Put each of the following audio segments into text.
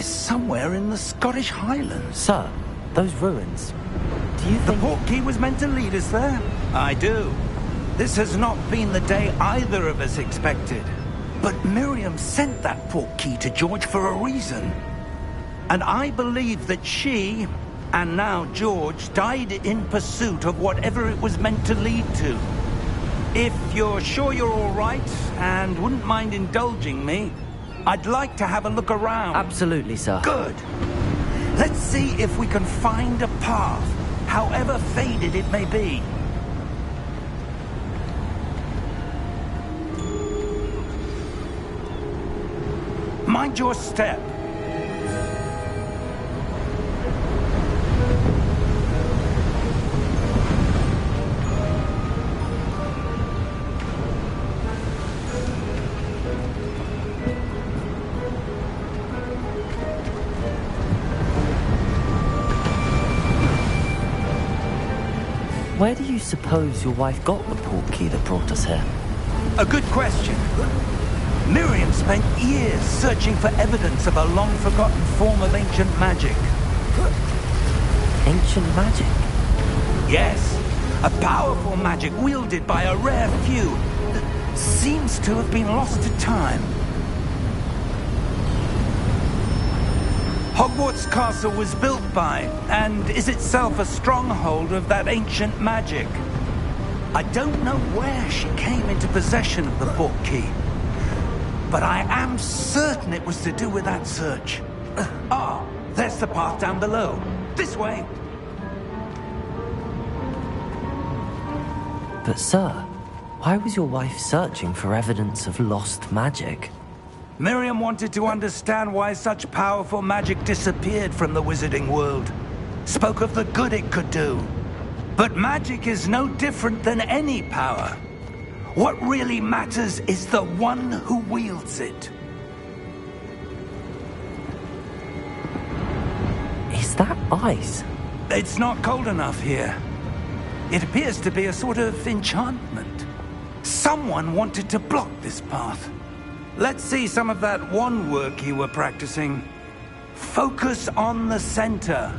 We're somewhere in the Scottish Highlands. Sir, those ruins. Do you The think... portkey was meant to lead us there? I do. This has not been the day either of us expected. But Miriam sent that portkey to George for a reason. And I believe that she, and now George, died in pursuit of whatever it was meant to lead to. If you're sure you're all right, and wouldn't mind indulging me, I'd like to have a look around. Absolutely, sir. Good. Let's see if we can find a path, however faded it may be. Mind your step. Where do you suppose your wife got the portkey that brought us here? A good question. Miriam spent years searching for evidence of a long-forgotten form of ancient magic. Ancient magic? Yes, a powerful magic wielded by a rare few that seems to have been lost to time. Hogwarts Castle was built by, and is itself a stronghold of that ancient magic. I don't know where she came into possession of the portkey, but I am certain it was to do with that search. Ah, there's the path down below. This way. But sir, why was your wife searching for evidence of lost magic? Miriam wanted to understand why such powerful magic disappeared from the wizarding world. Spoke of the good it could do. But magic is no different than any power. What really matters is the one who wields it. Is that ice? It's not cold enough here. It appears to be a sort of enchantment. Someone wanted to block this path. Let's see some of that wand work you were practicing. Focus on the center.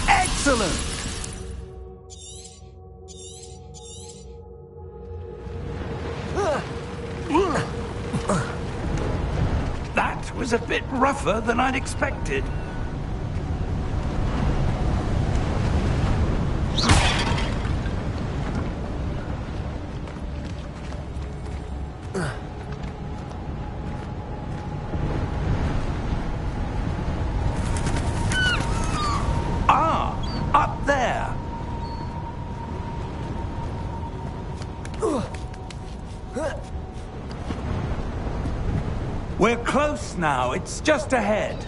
Excellent! That was a bit rougher than I'd expected. Ah, up there. We're close now. It's just ahead.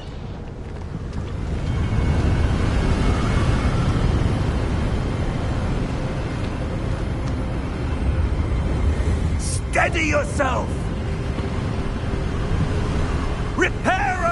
Steady yourself! Reparo!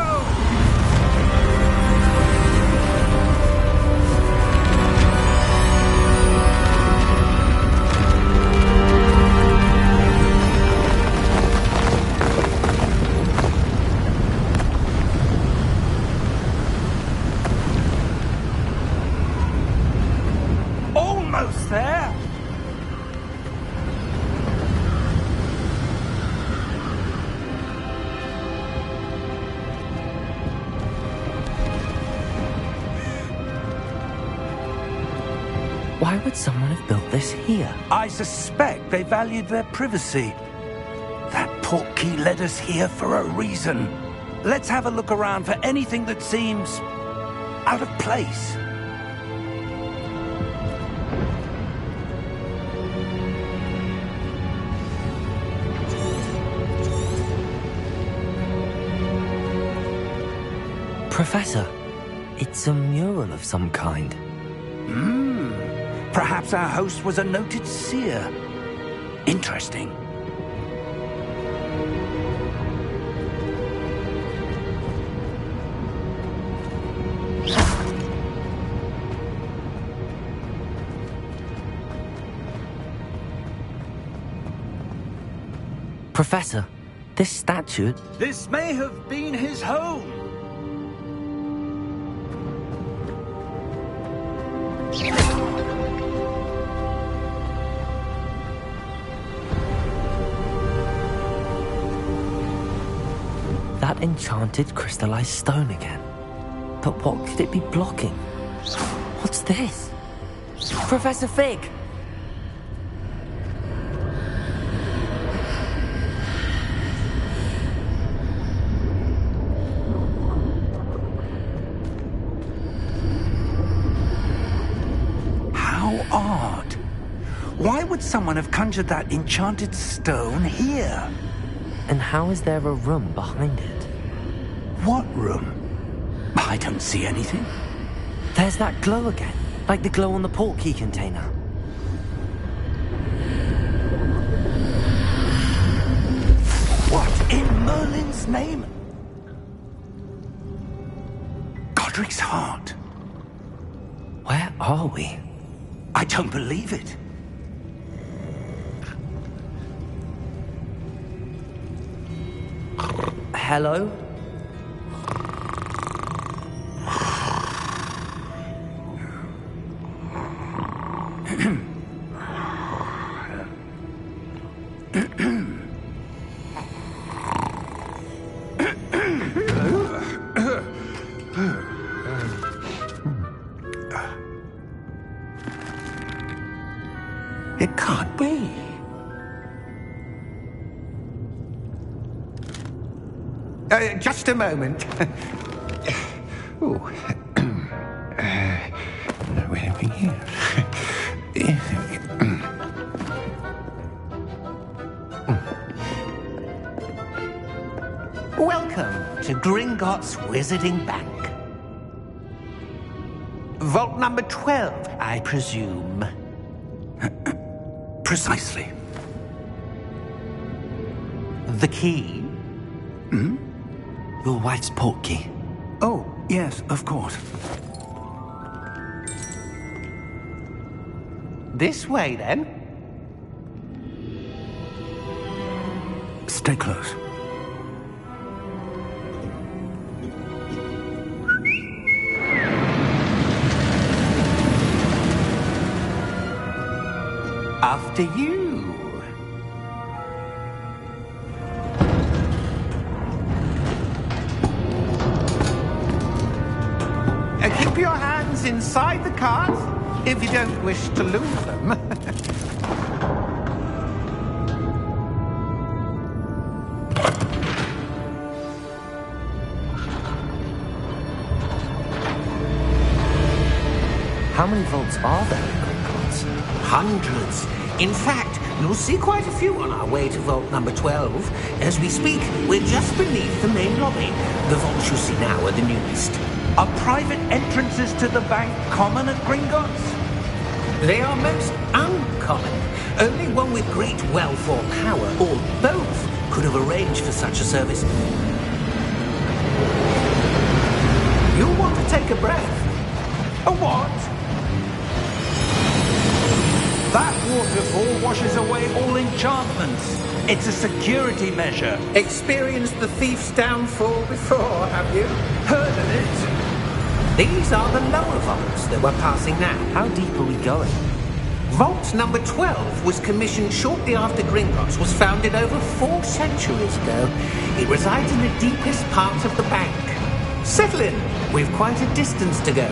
Almost there! Why would someone have built this here? I suspect they valued their privacy. That portkey led us here for a reason. Let's have a look around for anything that seems out of place. Professor, it's a mural of some kind. Perhaps our host was a noted seer. Professor, this statue... This may have been his home. That enchanted crystallized stone again. But what could it be blocking? What's this? Professor Fig! How odd. Why would someone have conjured that enchanted stone here? And how is there a room behind it? What room? I don't see anything. There's that glow again, like the glow on the portkey container. What in Merlin's name? Godric's heart. Where are we? I don't believe it. Hello? It can't be. Just a moment. Oh. Where are we here? Welcome to Gringotts Wizarding Bank. Vault number 12, I presume. Precisely. The key? Hmm? Your wife's portkey. Oh, yes, of course. This way, then. Stay close. After you. Keep your hands inside the cart if you don't wish to lose them. How many vaults are there in Gringotts? Hundreds. In fact, you'll see quite a few on our way to vault number 12. As we speak, we're just beneath the main lobby. The vaults you see now are the newest. Are private entrances to the bank common at Gringotts? They are most uncommon. Only one with great wealth or power, or both, could have arranged for such a service. You'll want to take a breath. A what? That waterfall washes away all enchantments. It's a security measure. Experienced the thief's downfall before, have you? Heard of it? These are the lower vaults that we're passing now. How deep are we going? Vault number 12 was commissioned shortly after Gringotts was founded over 4 centuries ago. It resides in the deepest part of the bank. Settle in. We've quite a distance to go.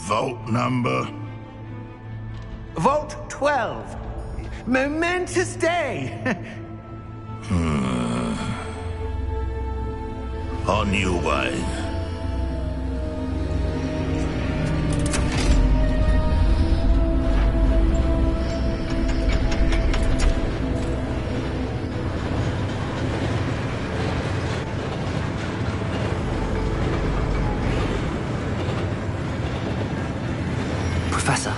Vault number? Vault 12. Momentous day. On your way. Professor,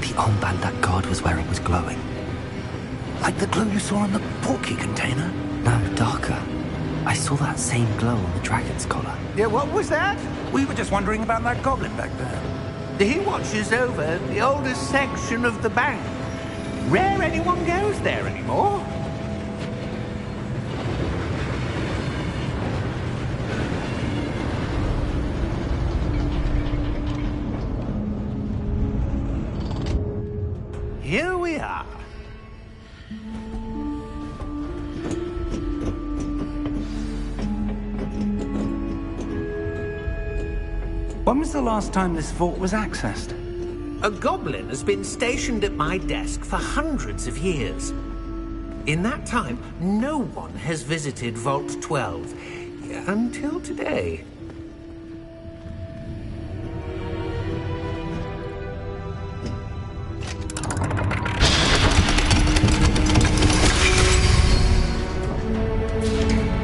the armband that guard was wearing was glowing. Like the glow you saw in the portkey container? No, darker. I saw that same glow on the dragon's collar. Yeah, what was that? We were just wondering about that goblin back there. He watches over the oldest section of the bank. Rare anyone goes there anymore. Here we are. When was the last time this vault was accessed? A goblin has been stationed at my desk for hundreds of years. In that time, no one has visited Vault 12 until today.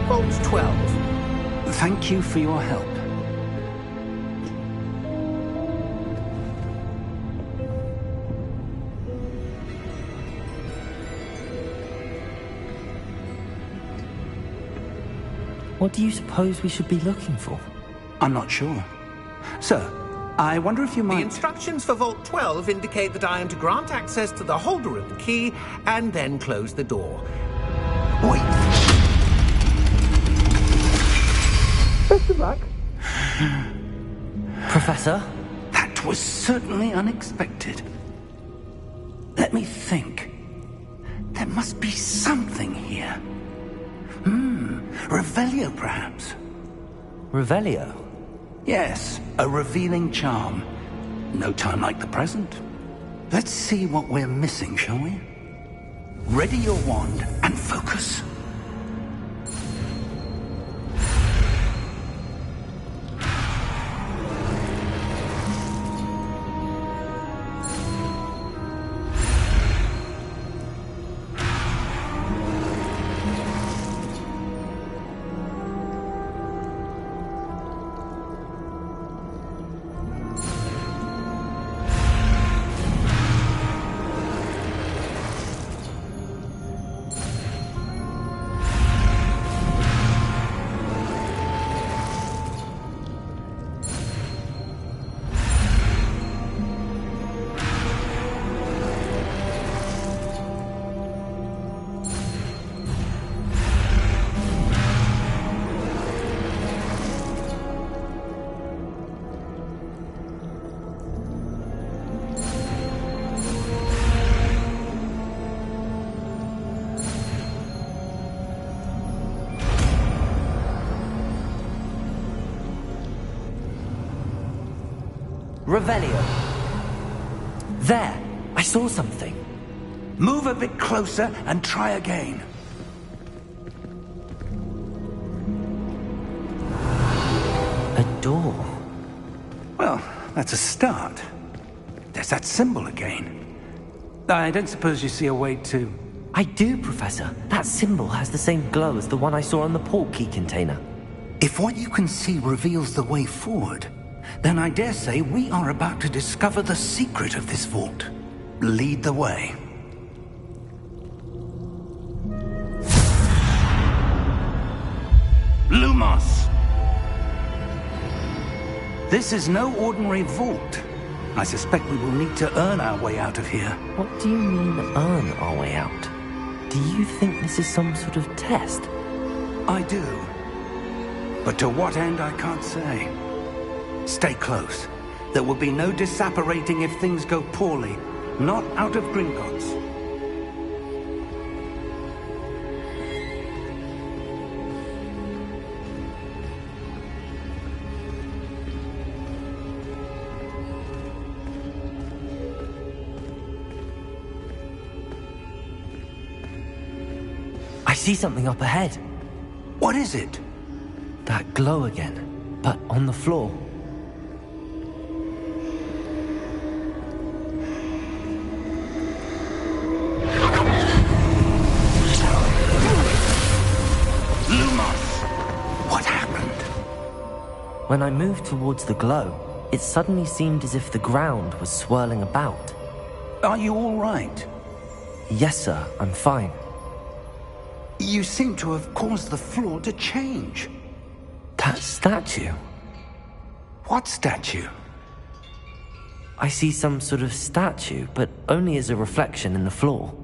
Vault 12. Thank you for your help. What do you suppose we should be looking for? I'm not sure. Sir, I wonder if you The might... instructions for Vault 12 indicate that I am to grant access to the holder of the key and then close the door. Wait! Best of luck. Professor? That was certainly unexpected. Let me think. There must be something here. Revelio, perhaps? Revelio? Yes, a revealing charm. No time like the present. Let's see what we're missing, shall we? Ready your wand and focus. Revelio. There! I saw something. Move a bit closer and try again. A door. Well, that's a start. There's that symbol again. I don't suppose you see a way to... I do, Professor. That symbol has the same glow as the one I saw on the port key container. If what you can see reveals the way forward, then I dare say we are about to discover the secret of this vault. Lead the way. Lumos! This is no ordinary vault. I suspect we will need to earn our way out of here. What do you mean, earn our way out? Do you think this is some sort of test? I do. But to what end, I can't say. Stay close. There will be no disapparating if things go poorly. Not out of Gringotts. I see something up ahead. What is it? That glow again, but on the floor. When I moved towards the glow, it suddenly seemed as if the ground was swirling about. Are you all right? Yes, sir, I'm fine. You seem to have caused the floor to change. That statue? What statue? I see some sort of statue, but only as a reflection in the floor.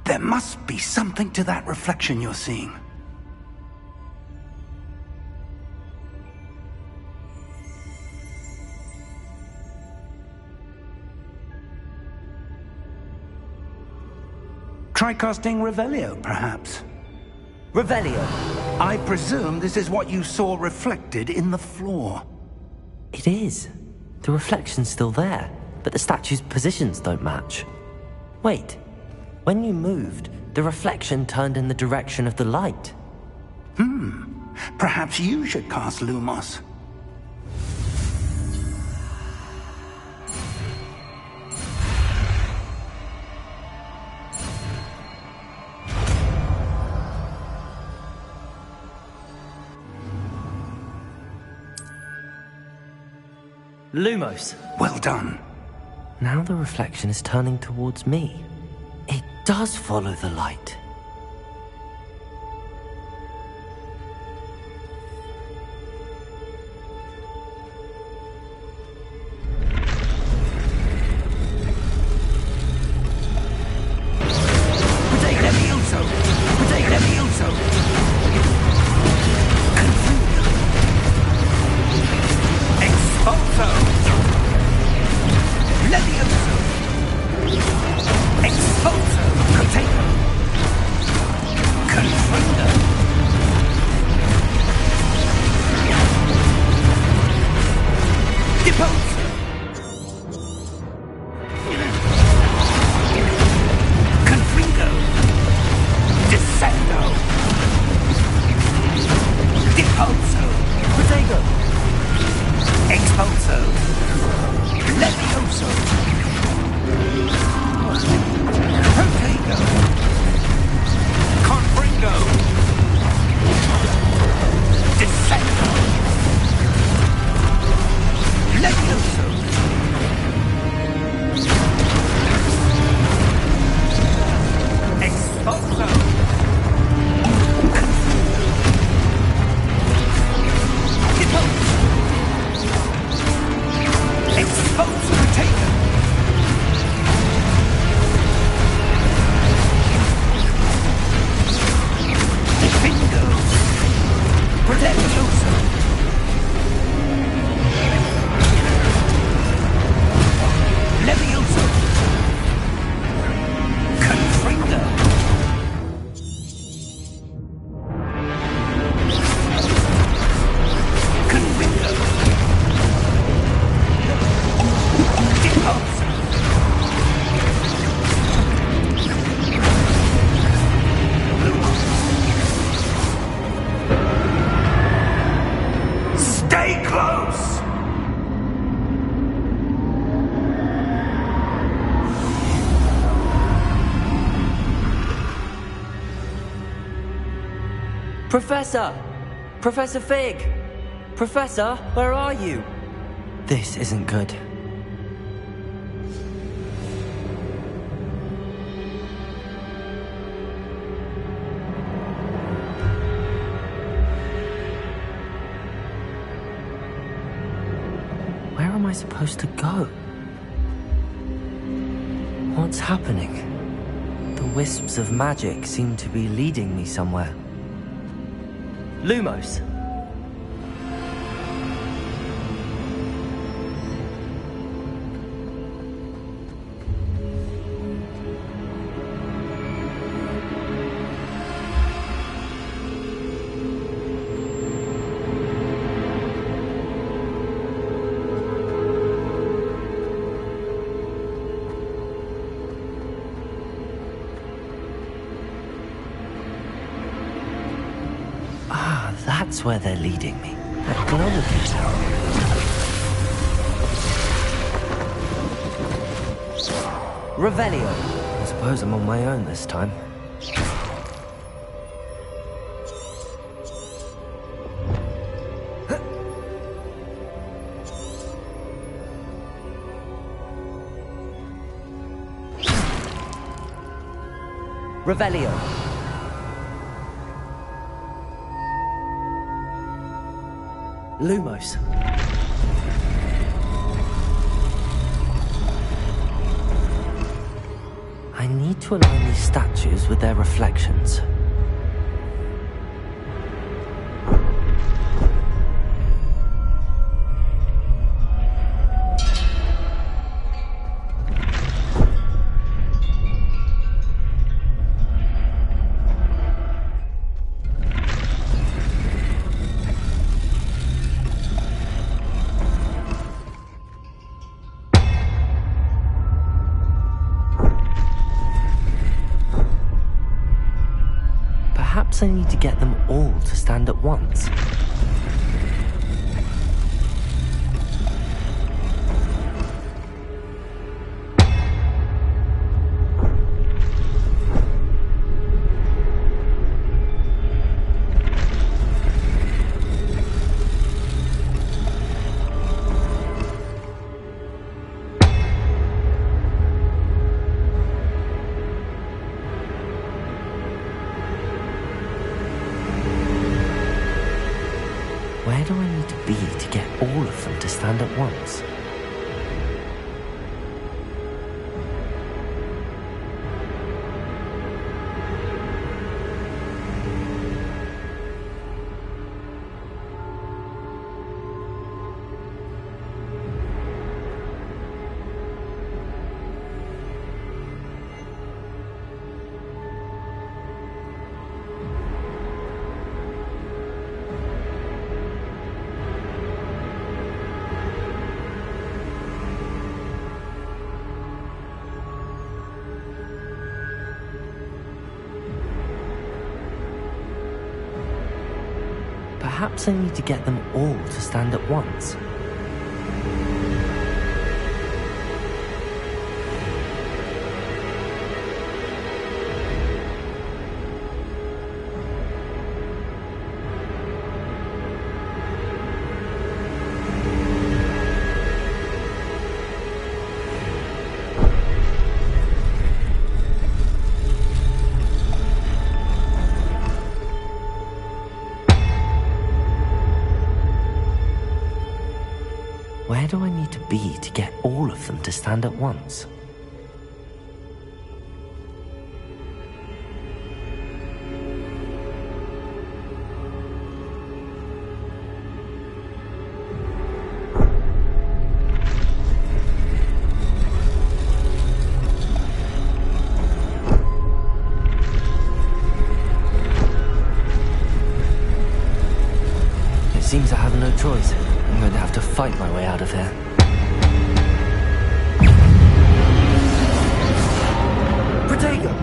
There must be something to that reflection you're seeing. Try casting Revelio, perhaps. Revelio! I presume this is what you saw reflected in the floor. It is. The reflection's still there, but the statue's positions don't match. Wait. When you moved, the reflection turned in the direction of the light. Perhaps you should cast Lumos. Lumos! Well done. Now the reflection is turning towards me. It does follow the light. Professor! Professor Fig! Professor, where are you? This isn't good. Where am I supposed to go? What's happening? The wisps of magic seem to be leading me somewhere. Lumos! That's where they're leading me. That glowy tower. Revelio. I suppose I'm on my own this time. Revelio. Lumos. I need to align these statues with their reflections. Perhaps I need to get them all to stand at once. Where do I need to be to get all of them to stand at once? Perhaps I need to get them all to stand at once. Where do I need to be to get all of them to stand at once? It seems I have no choice. I'm going to have to fight my way out of here. Protego!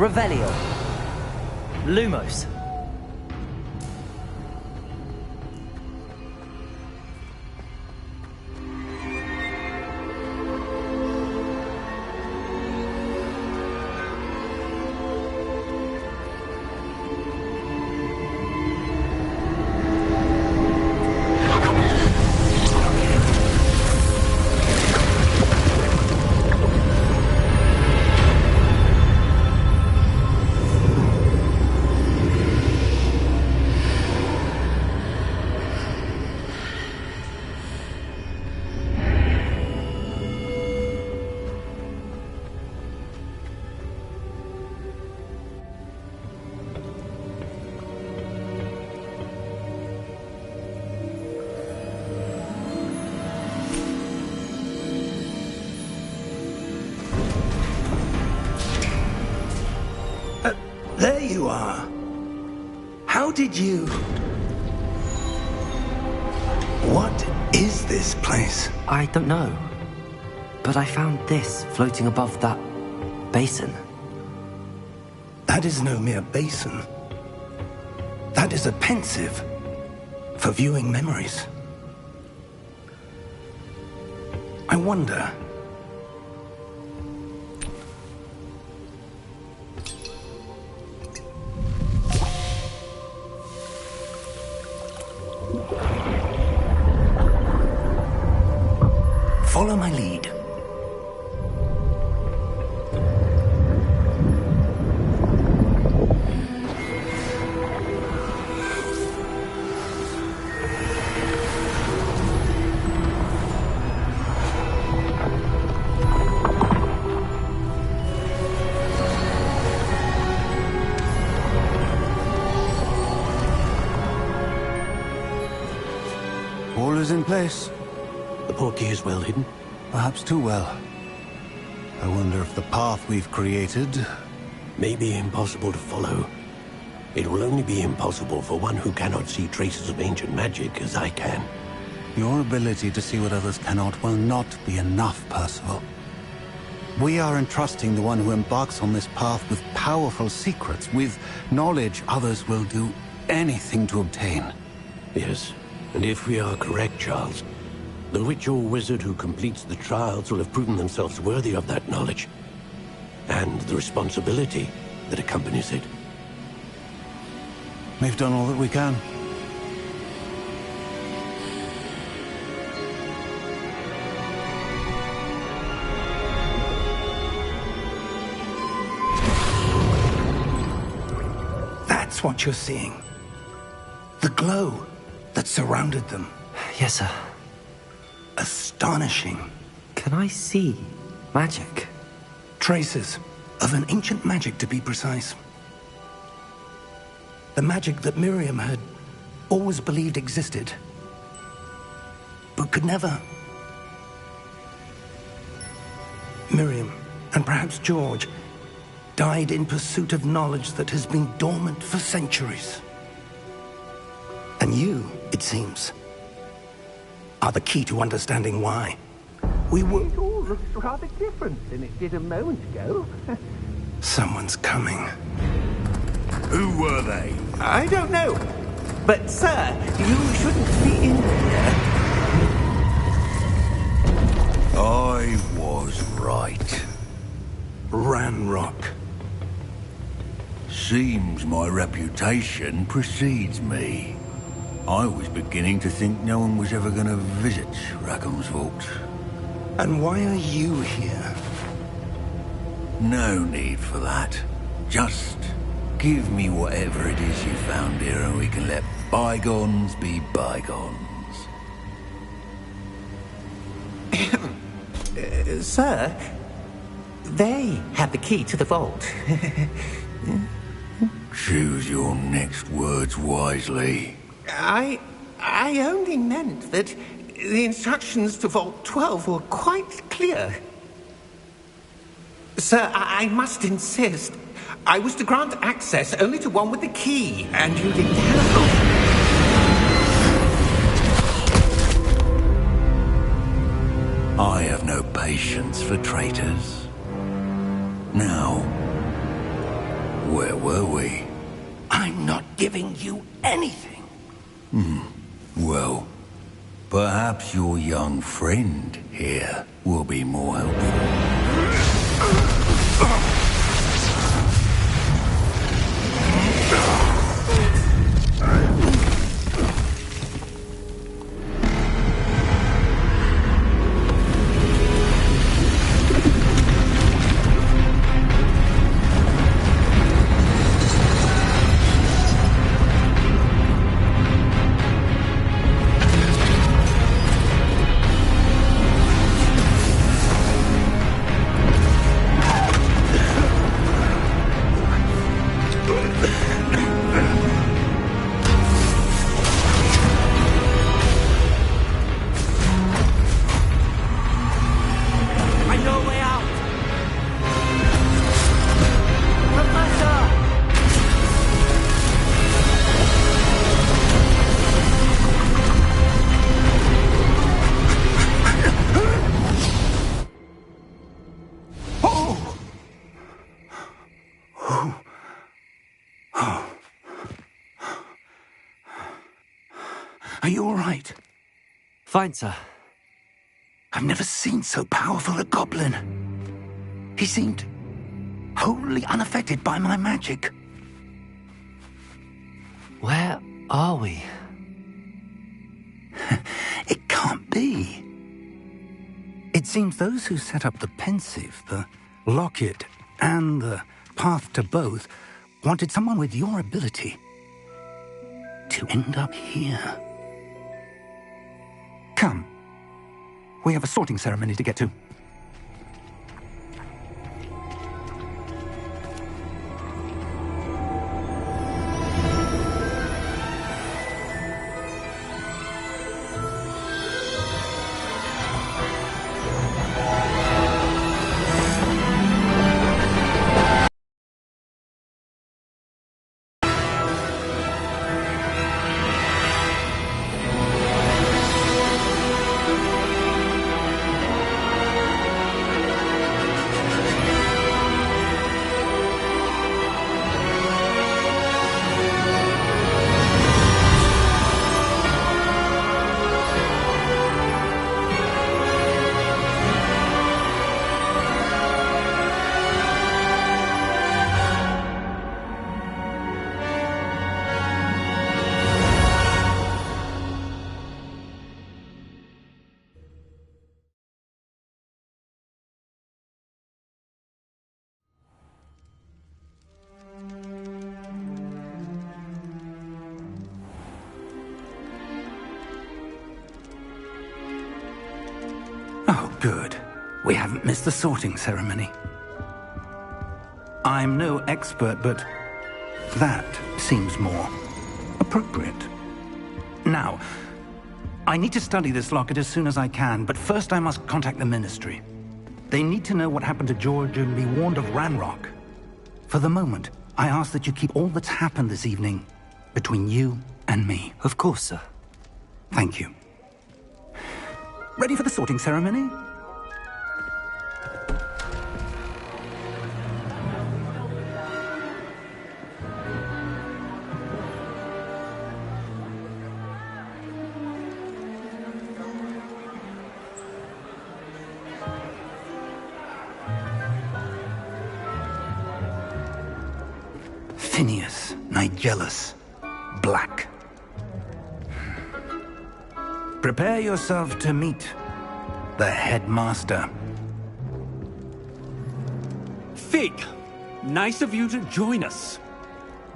Revelio. Lumos. There you are. How did you... What is this place? I don't know. But I found this floating above that basin. That is no mere basin. That is a pensive for viewing memories. I wonder... Follow my lead. All is in place. The portkey is well hidden. Perhaps too well. I wonder if the path we've created... May be impossible to follow. It will only be impossible for one who cannot see traces of ancient magic as I can. Your ability to see what others cannot will not be enough, Percival. We are entrusting the one who embarks on this path with powerful secrets, with knowledge others will do anything to obtain. Yes, and if we are correct, Charles, the witch or wizard who completes the trials will have proven themselves worthy of that knowledge, and the responsibility that accompanies it. We've done all that we can. That's what you're seeing. The glow that surrounded them. Yes, sir. Astonishing. Can I see magic? Traces of an ancient magic, to be precise. The magic that Miriam had always believed existed, but could never. Miriam, and perhaps George, died in pursuit of knowledge that has been dormant for centuries. And you, it seems, are the key to understanding why. We were... It all looks rather different than it did a moment ago. Someone's coming. Who were they? I don't know. But, sir, you shouldn't be in here. I was right. Ranrock. Seems my reputation precedes me. I was beginning to think no one was ever going to visit Rackham's Vault. And why are you here? No need for that. Just give me whatever it is you found here and we can let bygones be bygones. Sir, they have the key to the vault. Choose your next words wisely. I only meant that the instructions to Vault 12 were quite clear. Sir, I must insist. I was to grant access only to one with the key, and you didn't have. I have no patience for traitors. Now, Where were we? I'm not giving you anything. Well, perhaps your young friend here will be more helpful. Are you all right? Fine, sir. I've never seen so powerful a goblin. He seemed wholly unaffected by my magic. Where are we? It can't be. It seems those who set up the pensive, the locket, and the path to both wanted someone with your ability to end up here. Come. We have a sorting ceremony to get to. Oh, good. We haven't missed the sorting ceremony. I'm no expert, but that seems more appropriate. Now, I need to study this locket as soon as I can, but first I must contact the Ministry. They need to know what happened to George and be warned of Ranrock. For the moment, I ask that you keep all that's happened this evening between you and me. Of course, sir. Thank you. Ready for the sorting ceremony? Phineas, Nigellus, Black. Prepare yourself to meet the headmaster. Fig, nice of you to join us.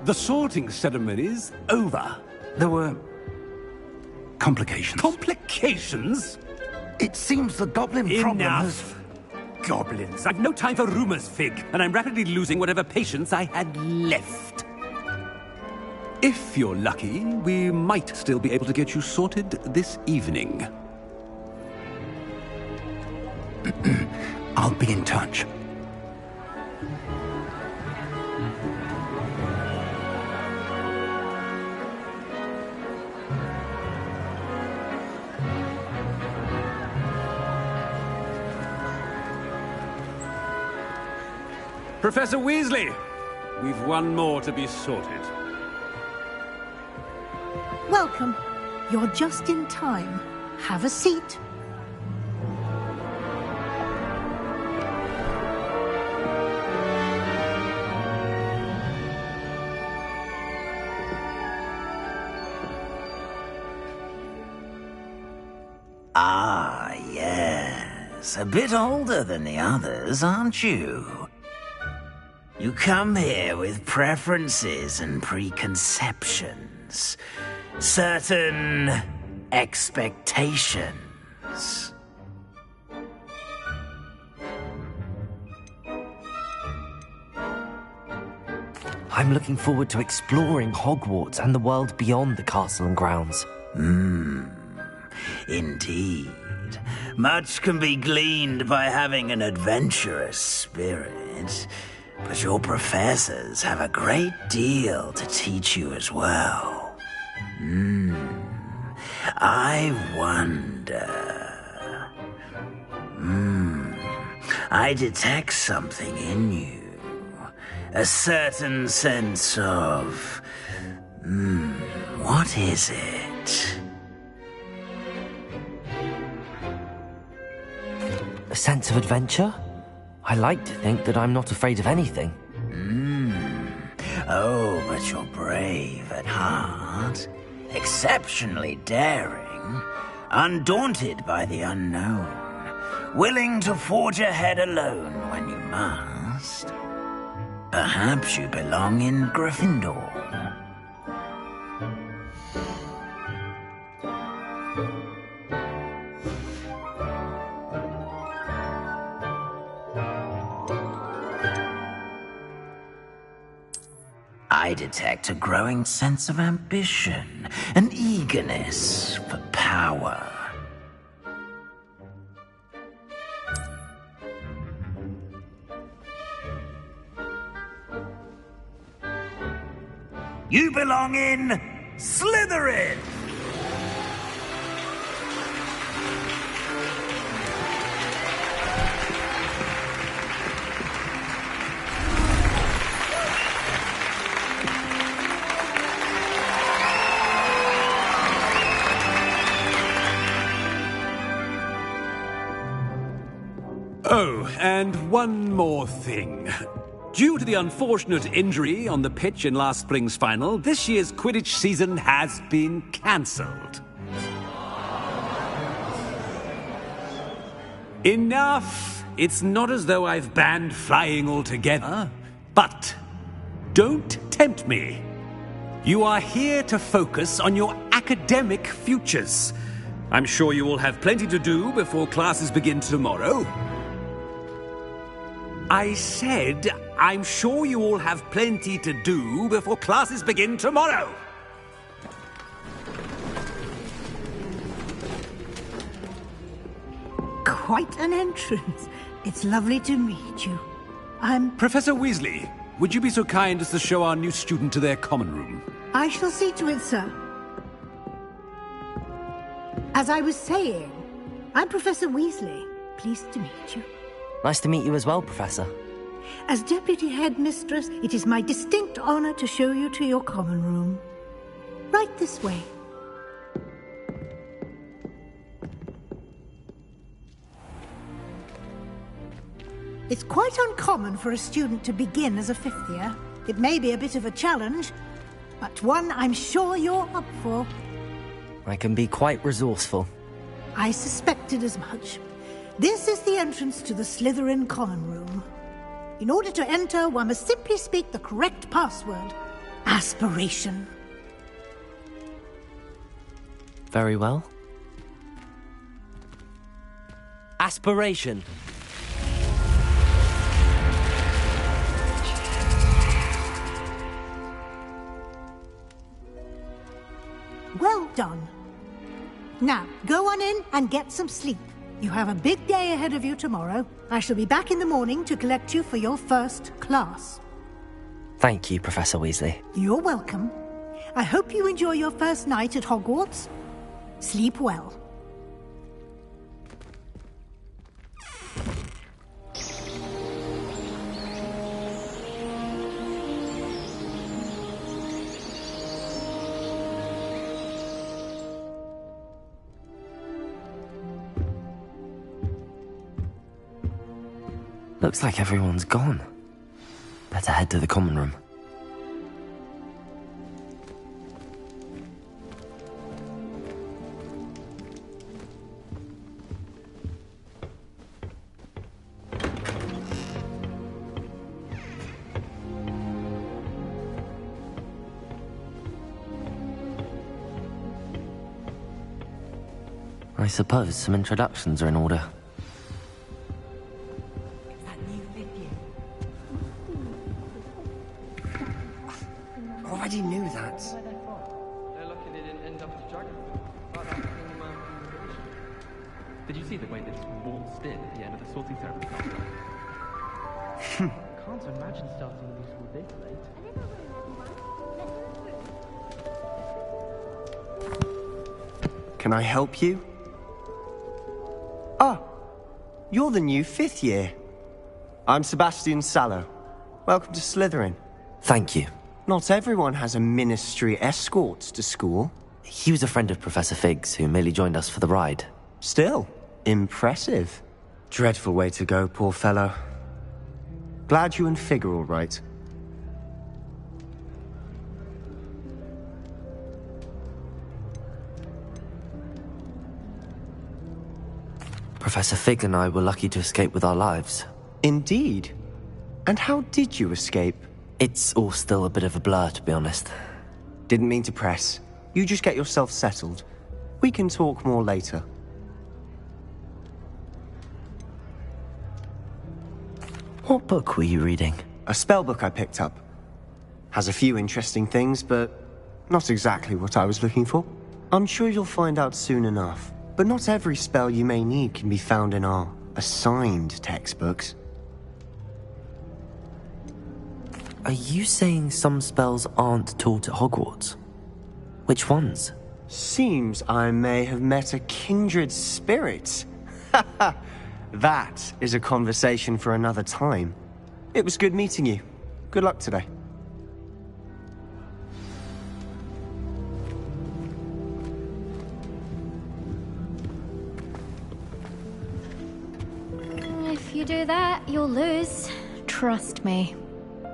The sorting ceremony's over. There were complications. Complications? It seems the goblin problem has... Enough! Goblins. I've no time for rumors, Fig, and I'm rapidly losing whatever patience I had left. If you're lucky, we might still be able to get you sorted this evening. I'll be in touch. Professor Weasley, we've one more to be sorted. Welcome. You're just in time. Have a seat. Ah, yes. A bit older than the others, aren't you? You come here with preferences and preconceptions. Certain expectations. I'm looking forward to exploring Hogwarts and the world beyond the castle and grounds. Indeed. Much can be gleaned by having an adventurous spirit, but your professors have a great deal to teach you as well. I wonder... I detect something in you. A certain sense of... what is it? A sense of adventure? I like to think that I'm not afraid of anything. Oh, but you're brave at heart. Exceptionally daring. Undaunted by the unknown. Willing to forge ahead alone when you must. Perhaps you belong in Gryffindor. I detect a growing sense of ambition, an eagerness for power. You belong in Slytherin! Oh, and one more thing. Due to the unfortunate injury on the pitch in last spring's final, this year's Quidditch season has been cancelled. Enough! It's not as though I've banned flying altogether, but don't tempt me. You are here to focus on your academic futures. I'm sure you will have plenty to do before classes begin tomorrow. I said, I'm sure you all have plenty to do before classes begin tomorrow. Quite an entrance. It's lovely to meet you. I'm... Professor Weasley, would you be so kind as to show our new student to their common room? I shall see to it, sir. As I was saying, I'm Professor Weasley. Pleased to meet you. Nice to meet you as well, Professor. As Deputy Headmistress, it is my distinct honor to show you to your common room. Right this way. It's quite uncommon for a student to begin as a fifth year. It may be a bit of a challenge, but one I'm sure you're up for. I can be quite resourceful. I suspected as much. This is the entrance to the Slytherin common room. In order to enter, one must simply speak the correct password. Aspiration. Very well. Aspiration. Well done. Now, go on in and get some sleep. You have a big day ahead of you tomorrow. I shall be back in the morning to collect you for your first class. Thank you, Professor Weasley. You're welcome. I hope you enjoy your first night at Hogwarts. Sleep well. Looks like everyone's gone. Better head to the common room. I suppose some introductions are in order. Already knew that. They're lucky they didn't end up as dragons. Did you see the way they just waltzed in at the end of the sorting ceremony? Can't imagine starting new school this late. Can I help you? Ah, you're the new 5th year. I'm Sebastian Sallow. Welcome to Slytherin. Thank you. Not everyone has a ministry escort to school. He was a friend of Professor Fig's who merely joined us for the ride. Still, impressive. Dreadful way to go, poor fellow. Glad you and Fig are all right. Professor Fig and I were lucky to escape with our lives. Indeed. And how did you escape? It's all still a bit of a blur, to be honest. Didn't mean to press. You just get yourself settled. We can talk more later. What book were you reading? A spell book I picked up. Has a few interesting things, but not exactly what I was looking for. I'm sure you'll find out soon enough. But not every spell you may need can be found in our assigned textbooks. Are you saying some spells aren't taught at Hogwarts? Which ones? Seems I may have met a kindred spirit. That is a conversation for another time. It was good meeting you. Good luck today. If you do that, you'll lose. Trust me.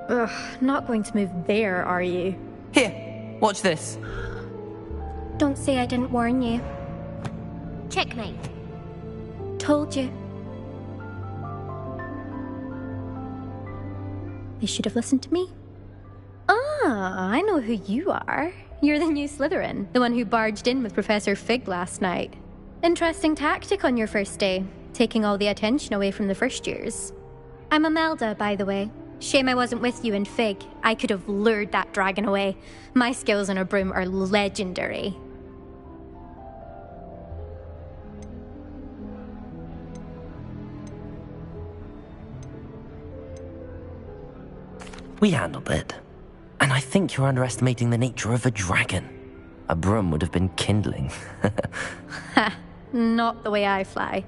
Ugh, not going to move there, are you? Here, watch this. Don't say I didn't warn you. Checkmate. Told you. They should have listened to me. Ah, I know who you are. You're the new Slytherin, the one who barged in with Professor Fig last night. Interesting tactic on your first day, taking all the attention away from the first years. I'm Imelda, by the way. Shame I wasn't with you in Fig. I could have lured that dragon away. My skills on a broom are legendary. We handled it. And I think you're underestimating the nature of a dragon. A broom would have been kindling. Ha, not the way I fly.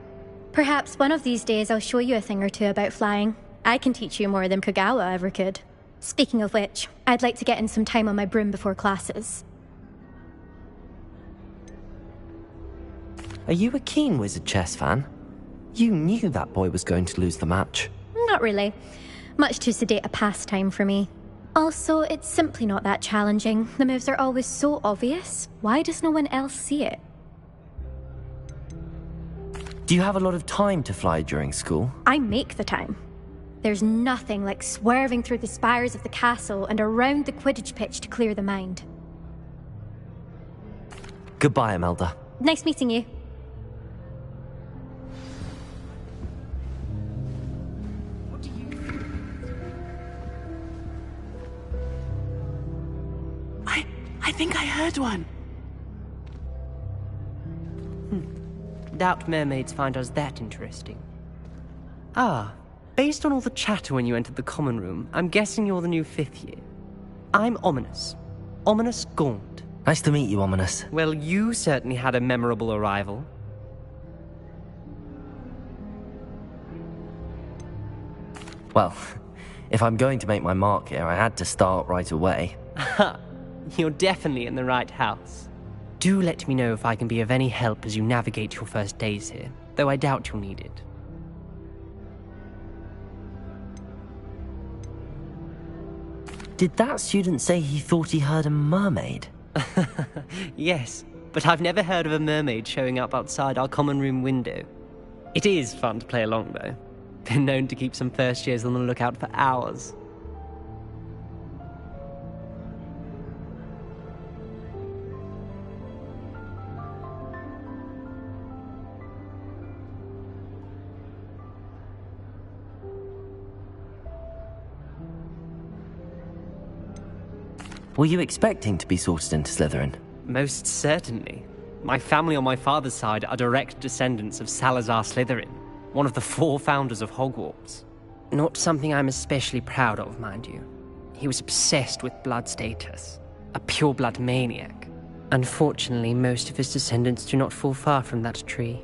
Perhaps one of these days I'll show you a thing or two about flying. I can teach you more than Kagawa ever could. Speaking of which, I'd like to get in some time on my broom before classes. Are you a keen Wizard chess fan? You knew that boy was going to lose the match. Not really. Much too sedate a pastime for me. Also, it's simply not that challenging. The moves are always so obvious. Why does no one else see it? Do you have a lot of time to fly during school? I make the time. There's nothing like swerving through the spires of the castle and around the Quidditch pitch to clear the mind. Goodbye, Imelda. Nice meeting you. I think I heard one. Doubt mermaids find us that interesting. Ah, based on all the chatter when you entered the common room, I'm guessing you're the new 5th year. I'm Ominous. Ominous Gaunt. Nice to meet you, Ominous. Well, you certainly had a memorable arrival. Well, if I'm going to make my mark here, I had to start right away. Ha! You're definitely in the right house. Do let me know if I can be of any help as you navigate your first days here, though I doubt you'll need it. Did that student say he thought he heard a mermaid? Yes, but I've never heard of a mermaid showing up outside our common room window. It is fun to play along, though. Been known to keep some first years on the lookout for hours. Were you expecting to be sorted into Slytherin? Most certainly. My family on my father's side are direct descendants of Salazar Slytherin, one of the 4 founders of Hogwarts. Not something I'm especially proud of, mind you. He was obsessed with blood status, a pure-blood maniac. Unfortunately, most of his descendants do not fall far from that tree.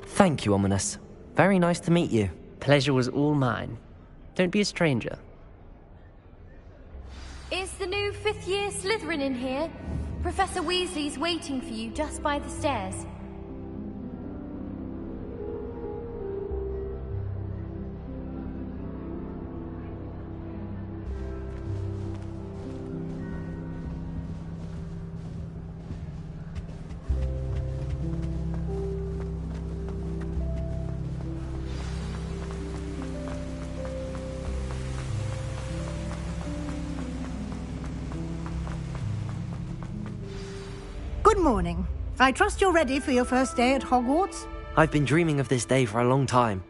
Thank you, Ominous. Very nice to meet you. Pleasure was all mine. Don't be a stranger. Is the new 5th year Slytherin in here? Professor Weasley's waiting for you just by the stairs. Good morning. I trust you're ready for your first day at Hogwarts? I've been dreaming of this day for a long time.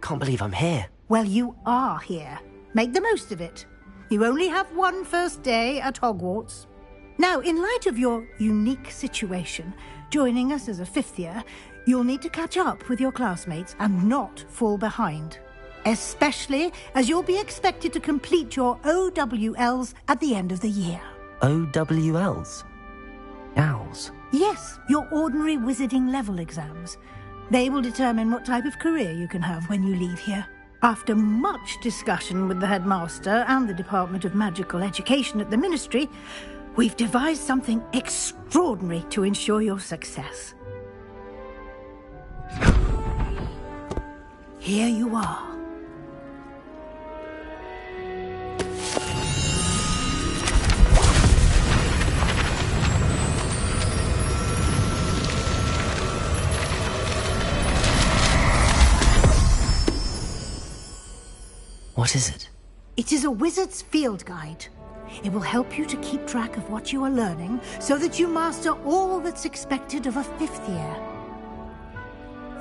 Can't believe I'm here. Well, you are here. Make the most of it. You only have one first day at Hogwarts. Now, in light of your unique situation, joining us as a 5th year, you'll need to catch up with your classmates and not fall behind. Especially as you'll be expected to complete your OWLs at the end of the year. OWLs? Owls? Yes, your ordinary wizarding level exams. They will determine what type of career you can have when you leave here. After much discussion with the headmaster and the Department of Magical Education at the Ministry, we've devised something extraordinary to ensure your success. Here you are. What is it? It is a wizard's field guide. It will help you to keep track of what you are learning so that you master all that's expected of a 5th year.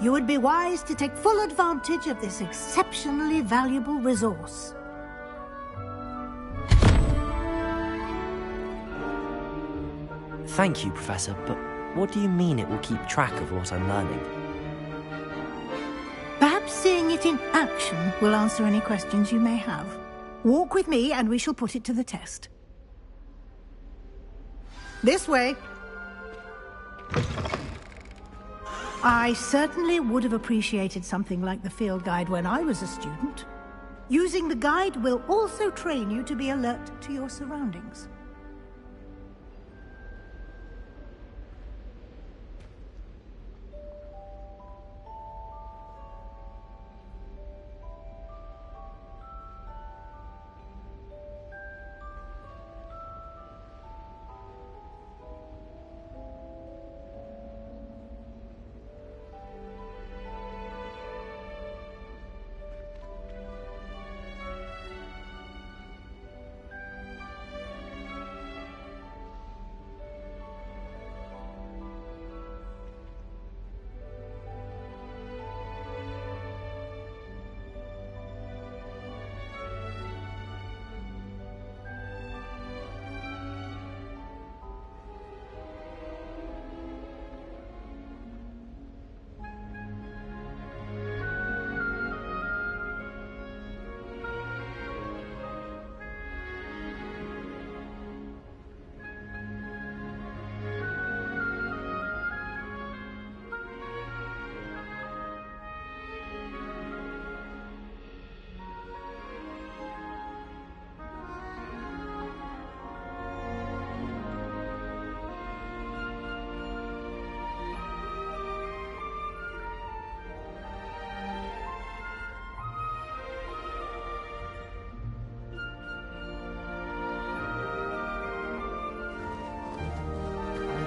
You would be wise to take full advantage of this exceptionally valuable resource. Thank you, Professor, but what do you mean it will keep track of what I'm learning? Perhaps seeing it in action will answer any questions you may have. Walk with me and we shall put it to the test. This way. I certainly would have appreciated something like the field guide when I was a student. Using the guide will also train you to be alert to your surroundings.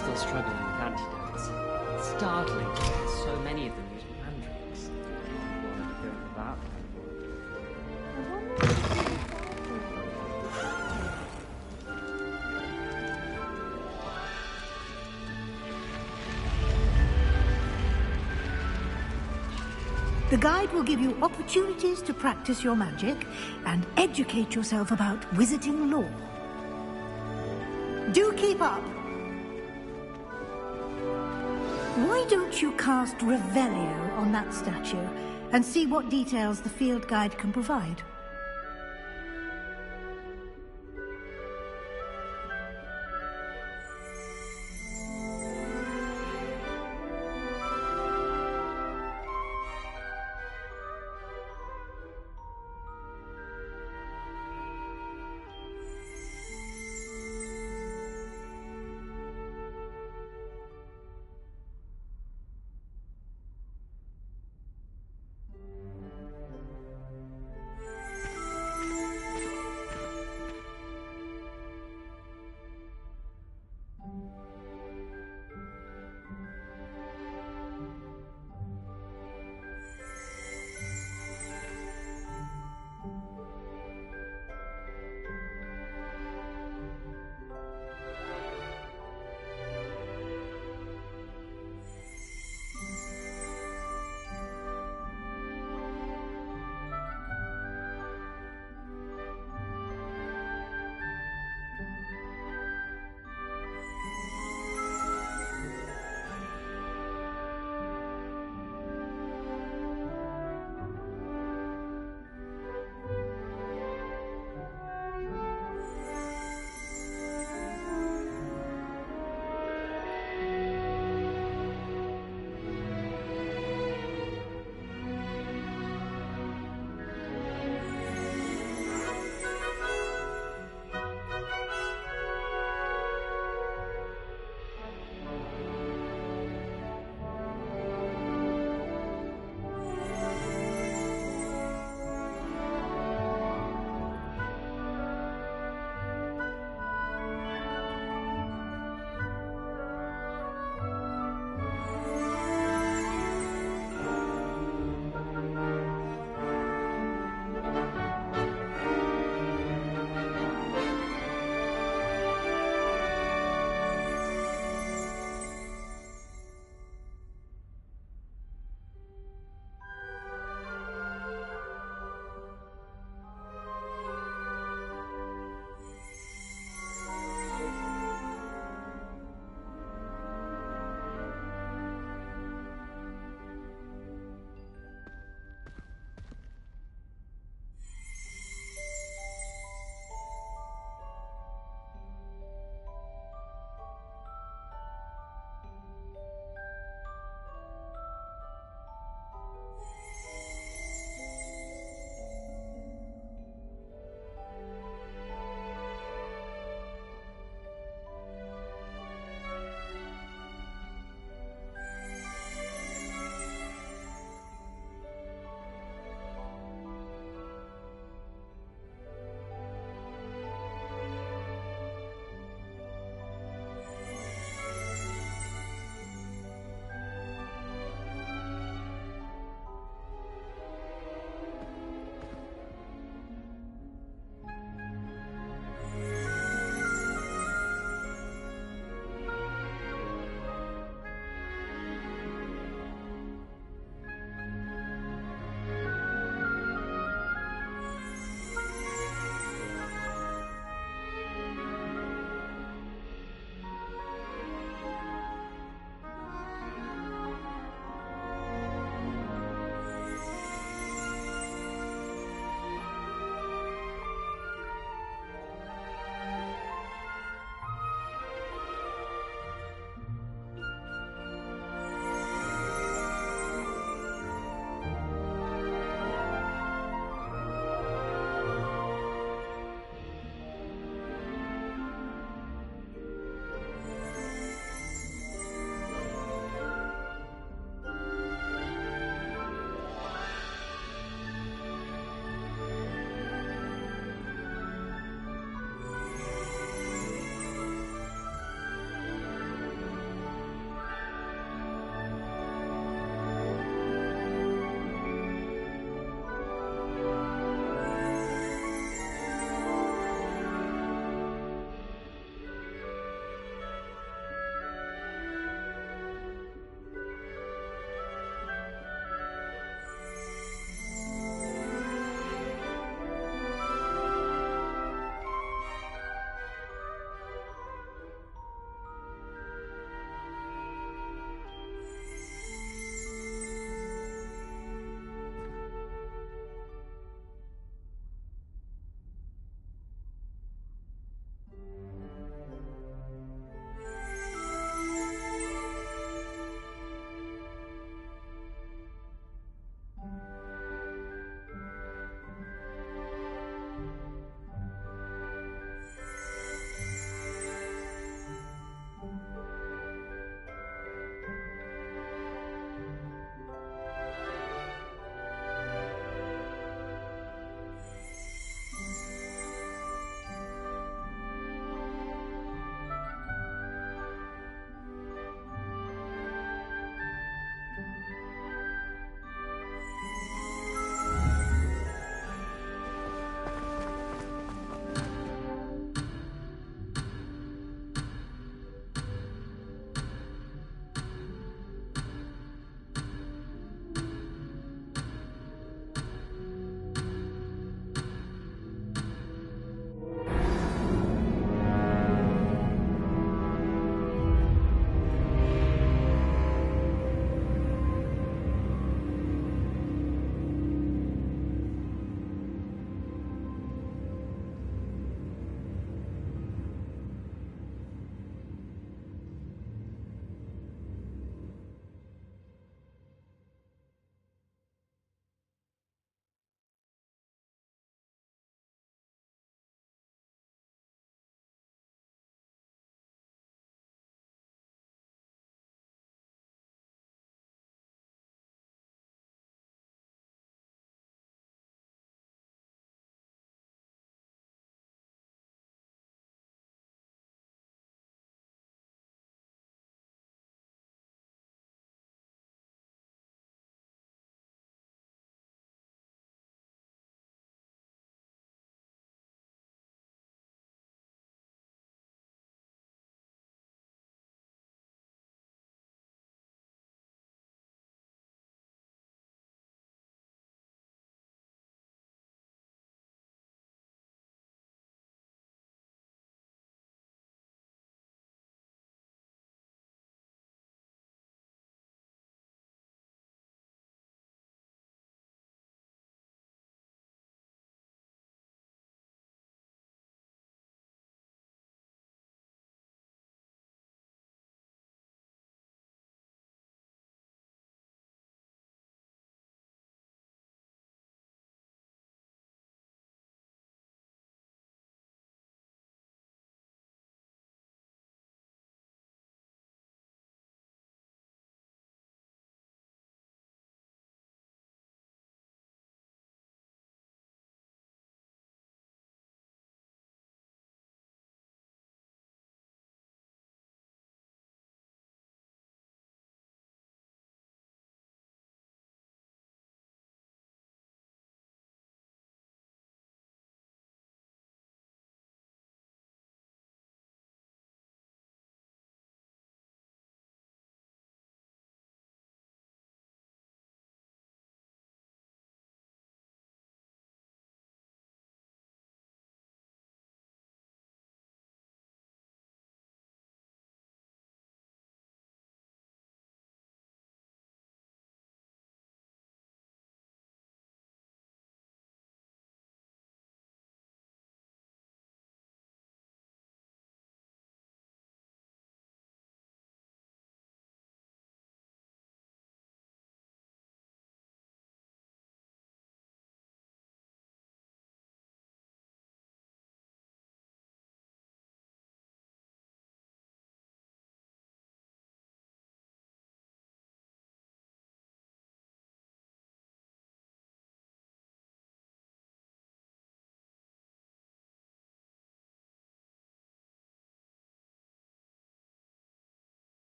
still struggling with antidotes. It's startling to hear so many of them use mandrakes. The guide will give you opportunities to practice your magic and educate yourself about wizarding lore. Do keep up! Why don't you cast Revelio on that statue and see what details the field guide can provide?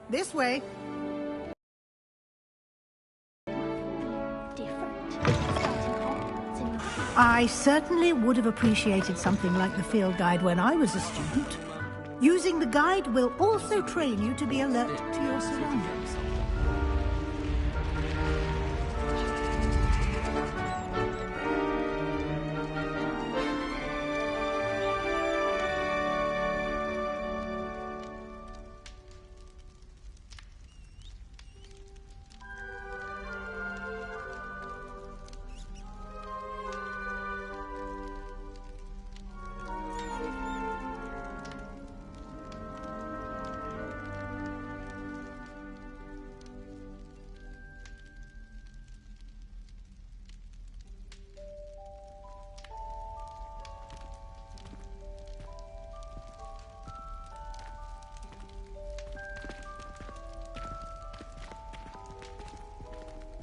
This way. I certainly would have appreciated something like the field guide when I was a student. Using the guide will also train you to be alert to your surroundings.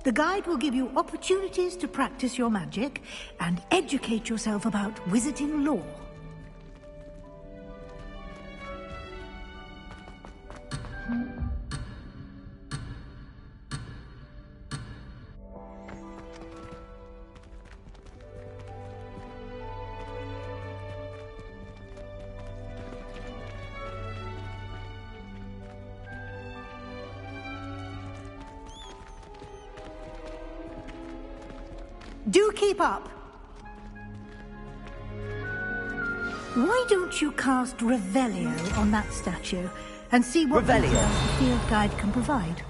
The guide will give you opportunities to practice your magic and educate yourself about wizarding lore. Do keep up! Why don't you cast Revelio on that statue and see what details the field guide can provide?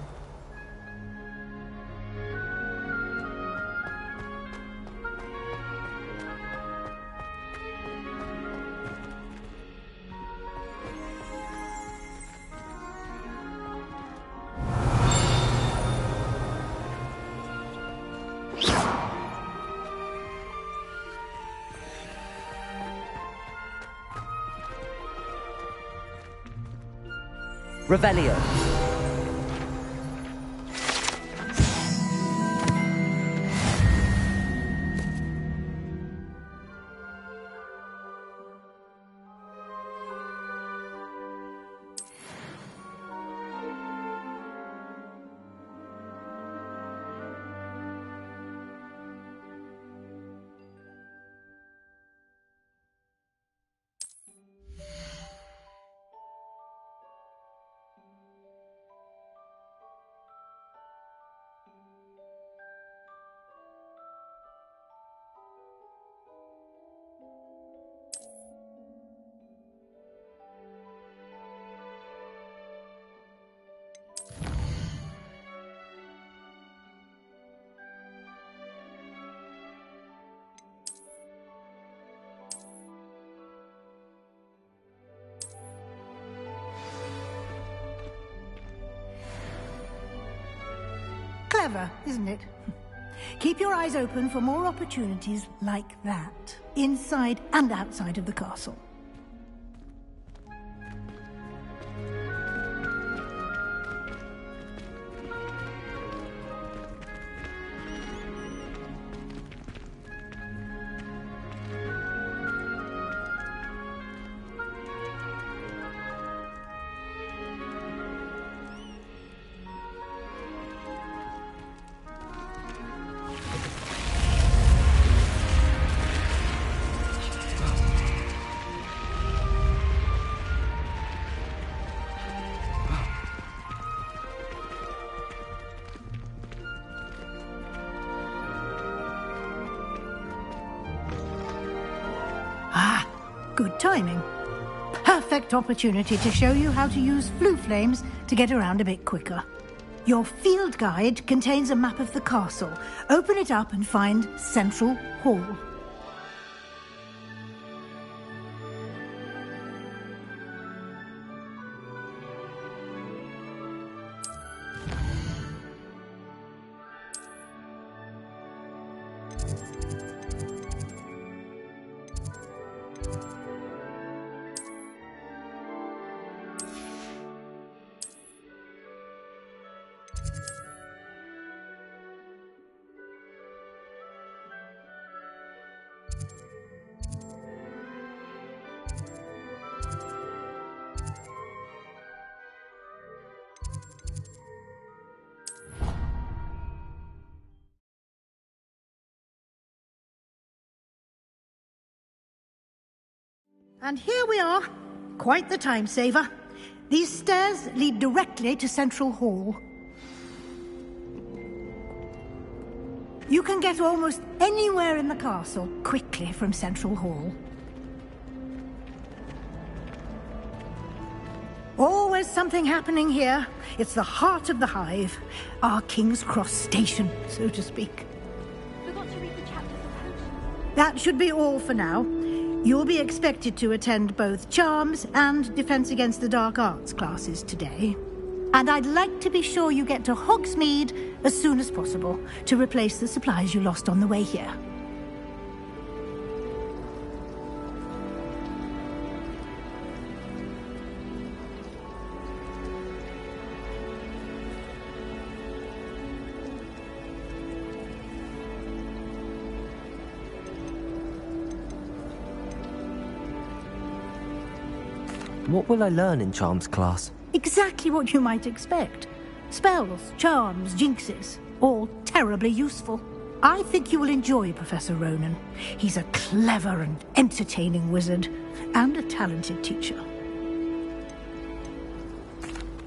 Revelio. Clever, isn't it? Keep your eyes open for more opportunities like that, inside and outside of the castle. Good timing. Perfect opportunity to show you how to use flue flames to get around a bit quicker. Your field guide contains a map of the castle. Open it up and find Central Hall. And here we are. Quite the time saver. These stairs lead directly to Central Hall. You can get almost anywhere in the castle quickly from Central Hall. Always something happening here. It's the heart of the hive. Our King's Cross station, so to speak. Forgot to read the chapters of potions. That should be all for now. You'll be expected to attend both Charms and Defense Against the Dark Arts classes today. And I'd like to be sure you get to Hogsmeade as soon as possible to replace the supplies you lost on the way here. What will I learn in Charms class? Exactly what you might expect. Spells, charms, jinxes, all terribly useful. I think you will enjoy Professor Ronan. He's a clever and entertaining wizard, and a talented teacher.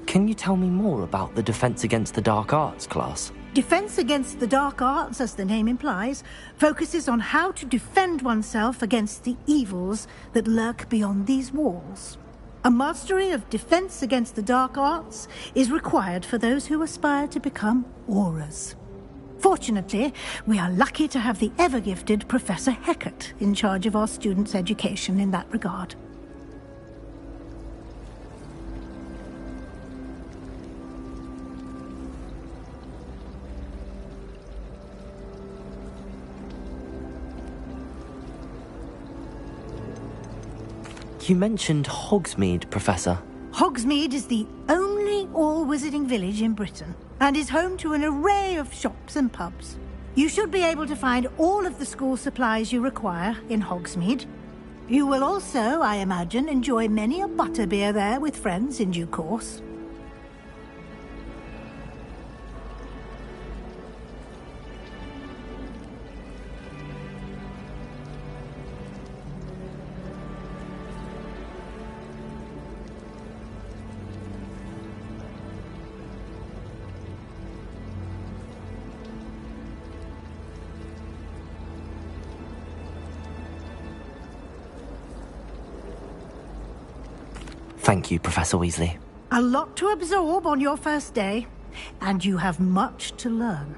Can you tell me more about the Defense Against the Dark Arts class? Defense Against the Dark Arts, as the name implies, focuses on how to defend oneself against the evils that lurk beyond these walls. A mastery of Defense Against the Dark Arts is required for those who aspire to become Aurors. Fortunately, we are lucky to have the ever-gifted Professor Hecat in charge of our students' education in that regard. You mentioned Hogsmeade, Professor. Hogsmeade is the only all-wizarding village in Britain, and is home to an array of shops and pubs. You should be able to find all of the school supplies you require in Hogsmeade. You will also, I imagine, enjoy many a butterbeer there with friends in due course. Thank you, Professor Weasley. A lot to absorb on your first day, and you have much to learn.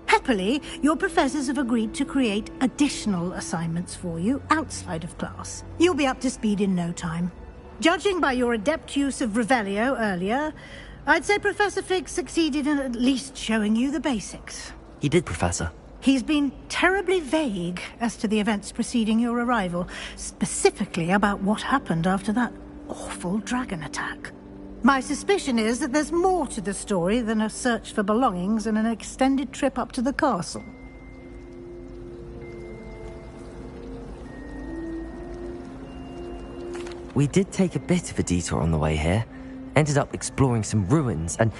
Happily, your professors have agreed to create additional assignments for you outside of class. You'll be up to speed in no time. Judging by your adept use of Revelio earlier, I'd say Professor Fig succeeded in at least showing you the basics. He did, Professor. He's been terribly vague as to the events preceding your arrival, specifically about what happened after that awful dragon attack. My suspicion is that there's more to the story than a search for belongings and an extended trip up to the castle. We did take a bit of a detour on the way here. Ended up exploring some ruins and...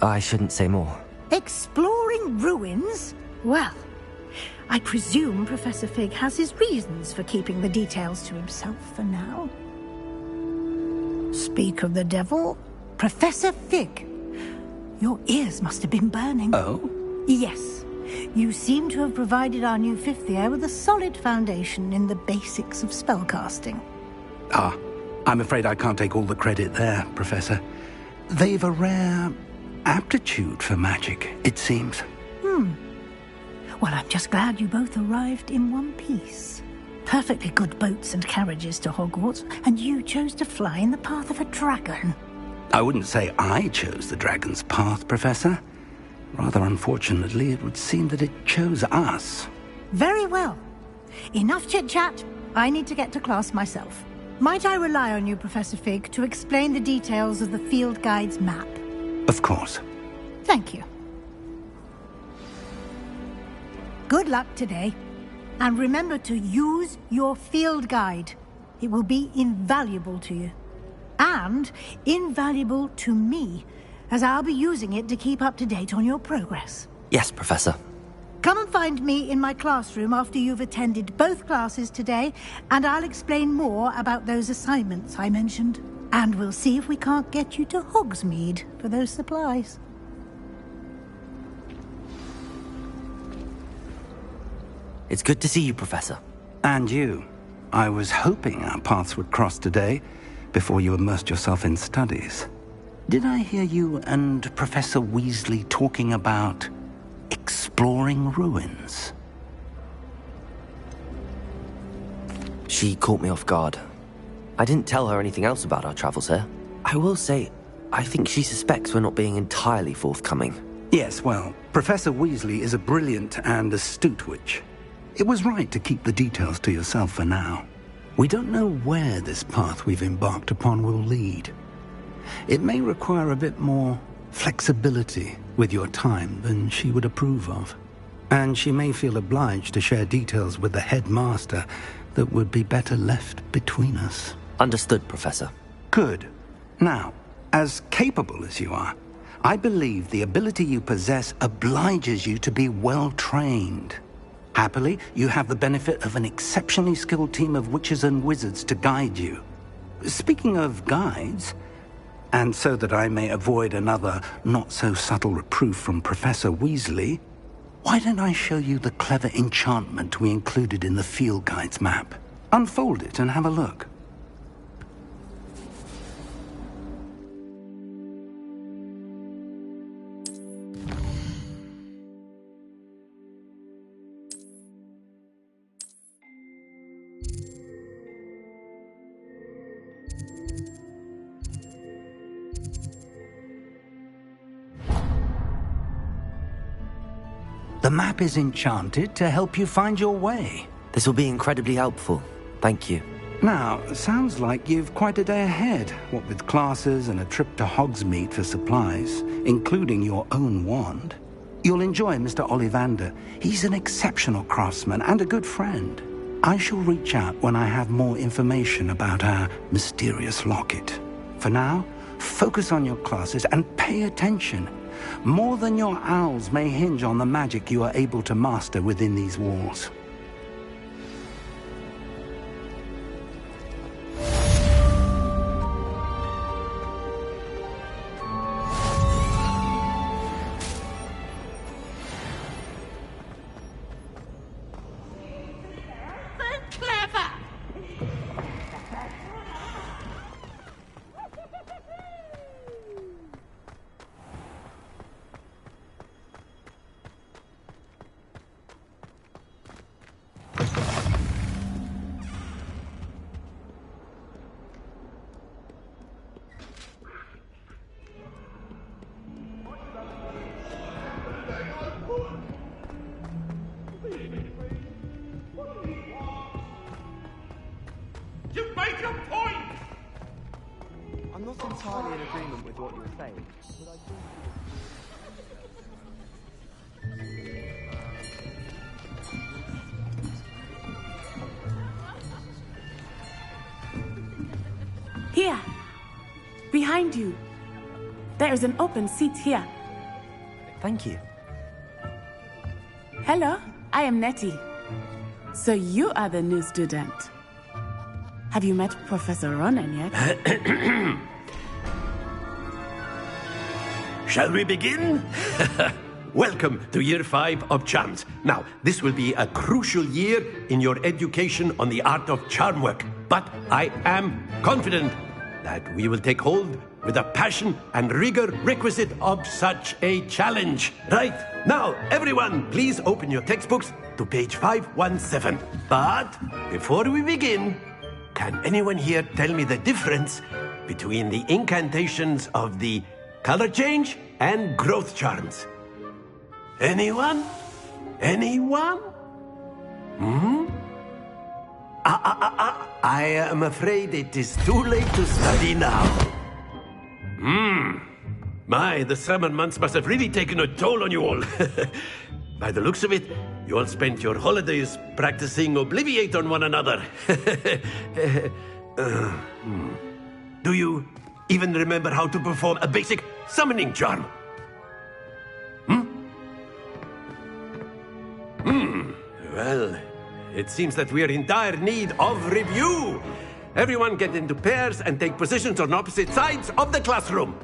I shouldn't say more. Exploring ruins? Well, I presume Professor Fig has his reasons for keeping the details to himself for now. Speak of the devil, Professor Fig. Your ears must have been burning. Oh? Yes. You seem to have provided our new fifth year with a solid foundation in the basics of spellcasting. Ah, I'm afraid I can't take all the credit there, Professor. They've a rare aptitude for magic, it seems. Well, I'm just glad you both arrived in one piece. Perfectly good boats and carriages to Hogwarts, and you chose to fly in the path of a dragon. I wouldn't say I chose the dragon's path, Professor. Rather unfortunately, it would seem that it chose us. Very well. Enough chit-chat. I need to get to class myself. Might I rely on you, Professor Fig, to explain the details of the field guide's map? Of course. Thank you. Good luck today. And remember to use your field guide. It will be invaluable to you. And invaluable to me, as I'll be using it to keep up to date on your progress. Yes, Professor. Come and find me in my classroom after you've attended both classes today, and I'll explain more about those assignments I mentioned. And we'll see if we can't get you to Hogsmeade for those supplies. It's good to see you, Professor. And you. I was hoping our paths would cross today, before you immersed yourself in studies. Did I hear you and Professor Weasley talking about exploring ruins? She caught me off guard. I didn't tell her anything else about our travels here. I will say, I think she suspects we're not being entirely forthcoming. Yes, well, Professor Weasley is a brilliant and astute witch. It was right to keep the details to yourself for now. We don't know where this path we've embarked upon will lead. It may require a bit more flexibility with your time than she would approve of. And she may feel obliged to share details with the headmaster that would be better left between us. Understood, Professor. Good. Now, as capable as you are, I believe the ability you possess obliges you to be well-trained. Happily, you have the benefit of an exceptionally skilled team of witches and wizards to guide you. Speaking of guides, and so that I may avoid another not-so-subtle reproof from Professor Weasley, why don't I show you the clever enchantment we included in the field guide's map? Unfold it and have a look. The map is enchanted to help you find your way. This will be incredibly helpful. Thank you. Now, sounds like you've quite a day ahead, what with classes and a trip to Hogsmeade for supplies, including your own wand. You'll enjoy Mr. Ollivander. He's an exceptional craftsman and a good friend. I shall reach out when I have more information about our mysterious locket. For now, focus on your classes and pay attention. More than your owls may hinge on the magic you are able to master within these walls. You make a point! I'm not entirely in agreement with what you're saying, but I do. Here! Behind you! There is an open seat here. Thank you. Hello, I am Nettie. So you are the new student. Have you met Professor Ronan yet? Shall we begin? Welcome to Year 5 of Charms. Now, this will be a crucial year in your education on the art of charm work. But I am confident that we will take hold with the passion and rigor requisite of such a challenge. Right, now, everyone, please open your textbooks to page 517. But before we begin, can anyone here tell me the difference between the incantations of the color change and growth charms? Anyone? Anyone? I am afraid it is too late to study now. My, the summer months must have really taken a toll on you all. By the looks of it, you all spent your holidays practicing Obliviate on one another. Do you even remember how to perform a basic summoning charm? it seems that we are in dire need of review. Everyone get into pairs and take positions on opposite sides of the classroom.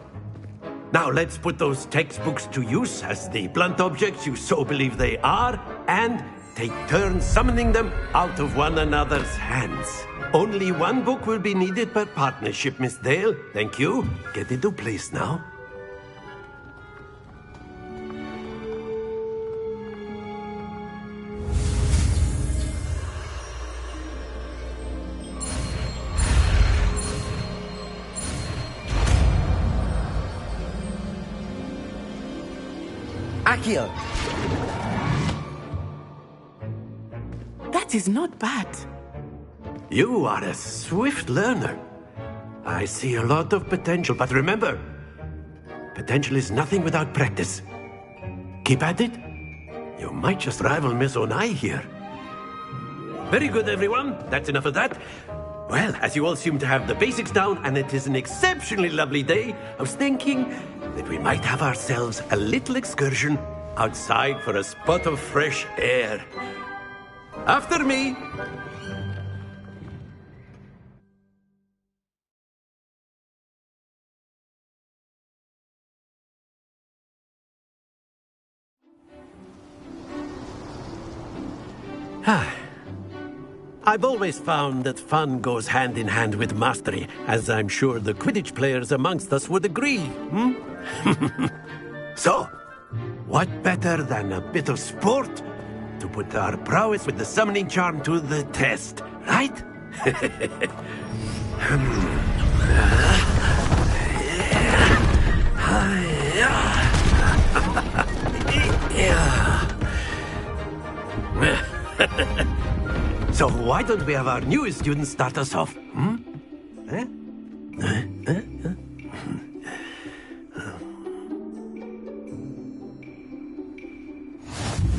Now let's put those textbooks to use as the blunt objects you so believe they are, and take turns summoning them out of one another's hands. Only one book will be needed per partnership, Miss Dale. Thank you. Get into place now. Accio! That is not bad. You are a swift learner. I see a lot of potential, but remember, potential is nothing without practice. Keep at it. You might just rival Miss Onai here. Very good, everyone. That's enough of that. Well, as you all seem to have the basics down, and it is an exceptionally lovely day, I was thinking that we might have ourselves a little excursion outside for a spot of fresh air. After me. I've always found that fun goes hand in hand with mastery, as I'm sure the Quidditch players amongst us would agree. So, what better than a bit of sport to put our prowess with the summoning charm to the test, right? So why don't we have our newest student start us off?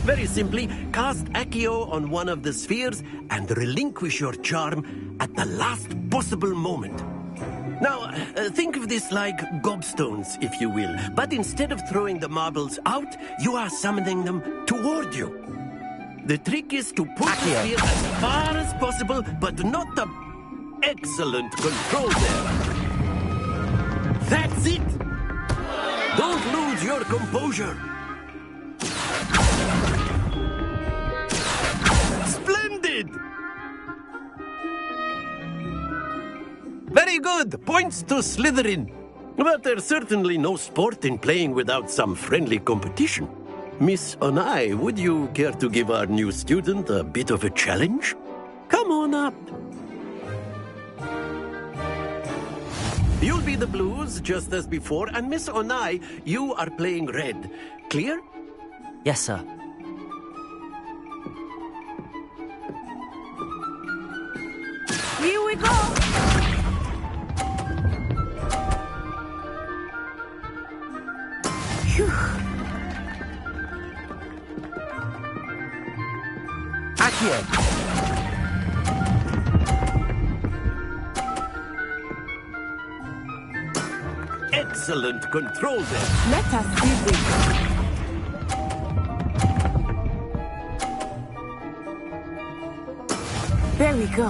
Very simply, cast Accio on one of the spheres and relinquish your charm at the last possible moment. Now, think of this like gobstones, if you will, but instead of throwing the marbles out, you are summoning them toward you. The trick is to push the sphere as far as possible, but not the excellent control there. That's it! Don't lose your composure. Splendid! Very good. Points to Slytherin. But there's certainly no sport in playing without some friendly competition. Miss Onai, would you care to give our new student a bit of a challenge? Come on up. You'll be the blues, just as before, and Miss Onai, you are playing red. Clear? Yes, sir. Here we go! Phew. Accio! Excellent control there. Let us see this. There we go.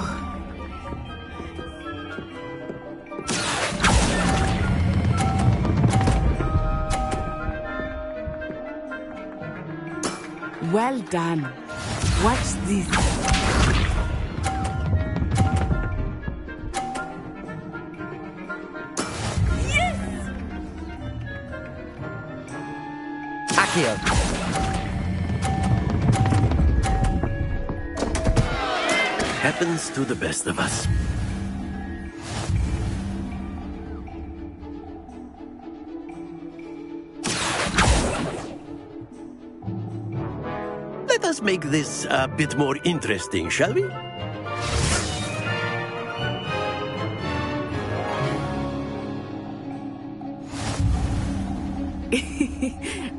Well done. Watch this. Yes! Accio! Happens to the best of us. Let us make this a bit more interesting, shall we?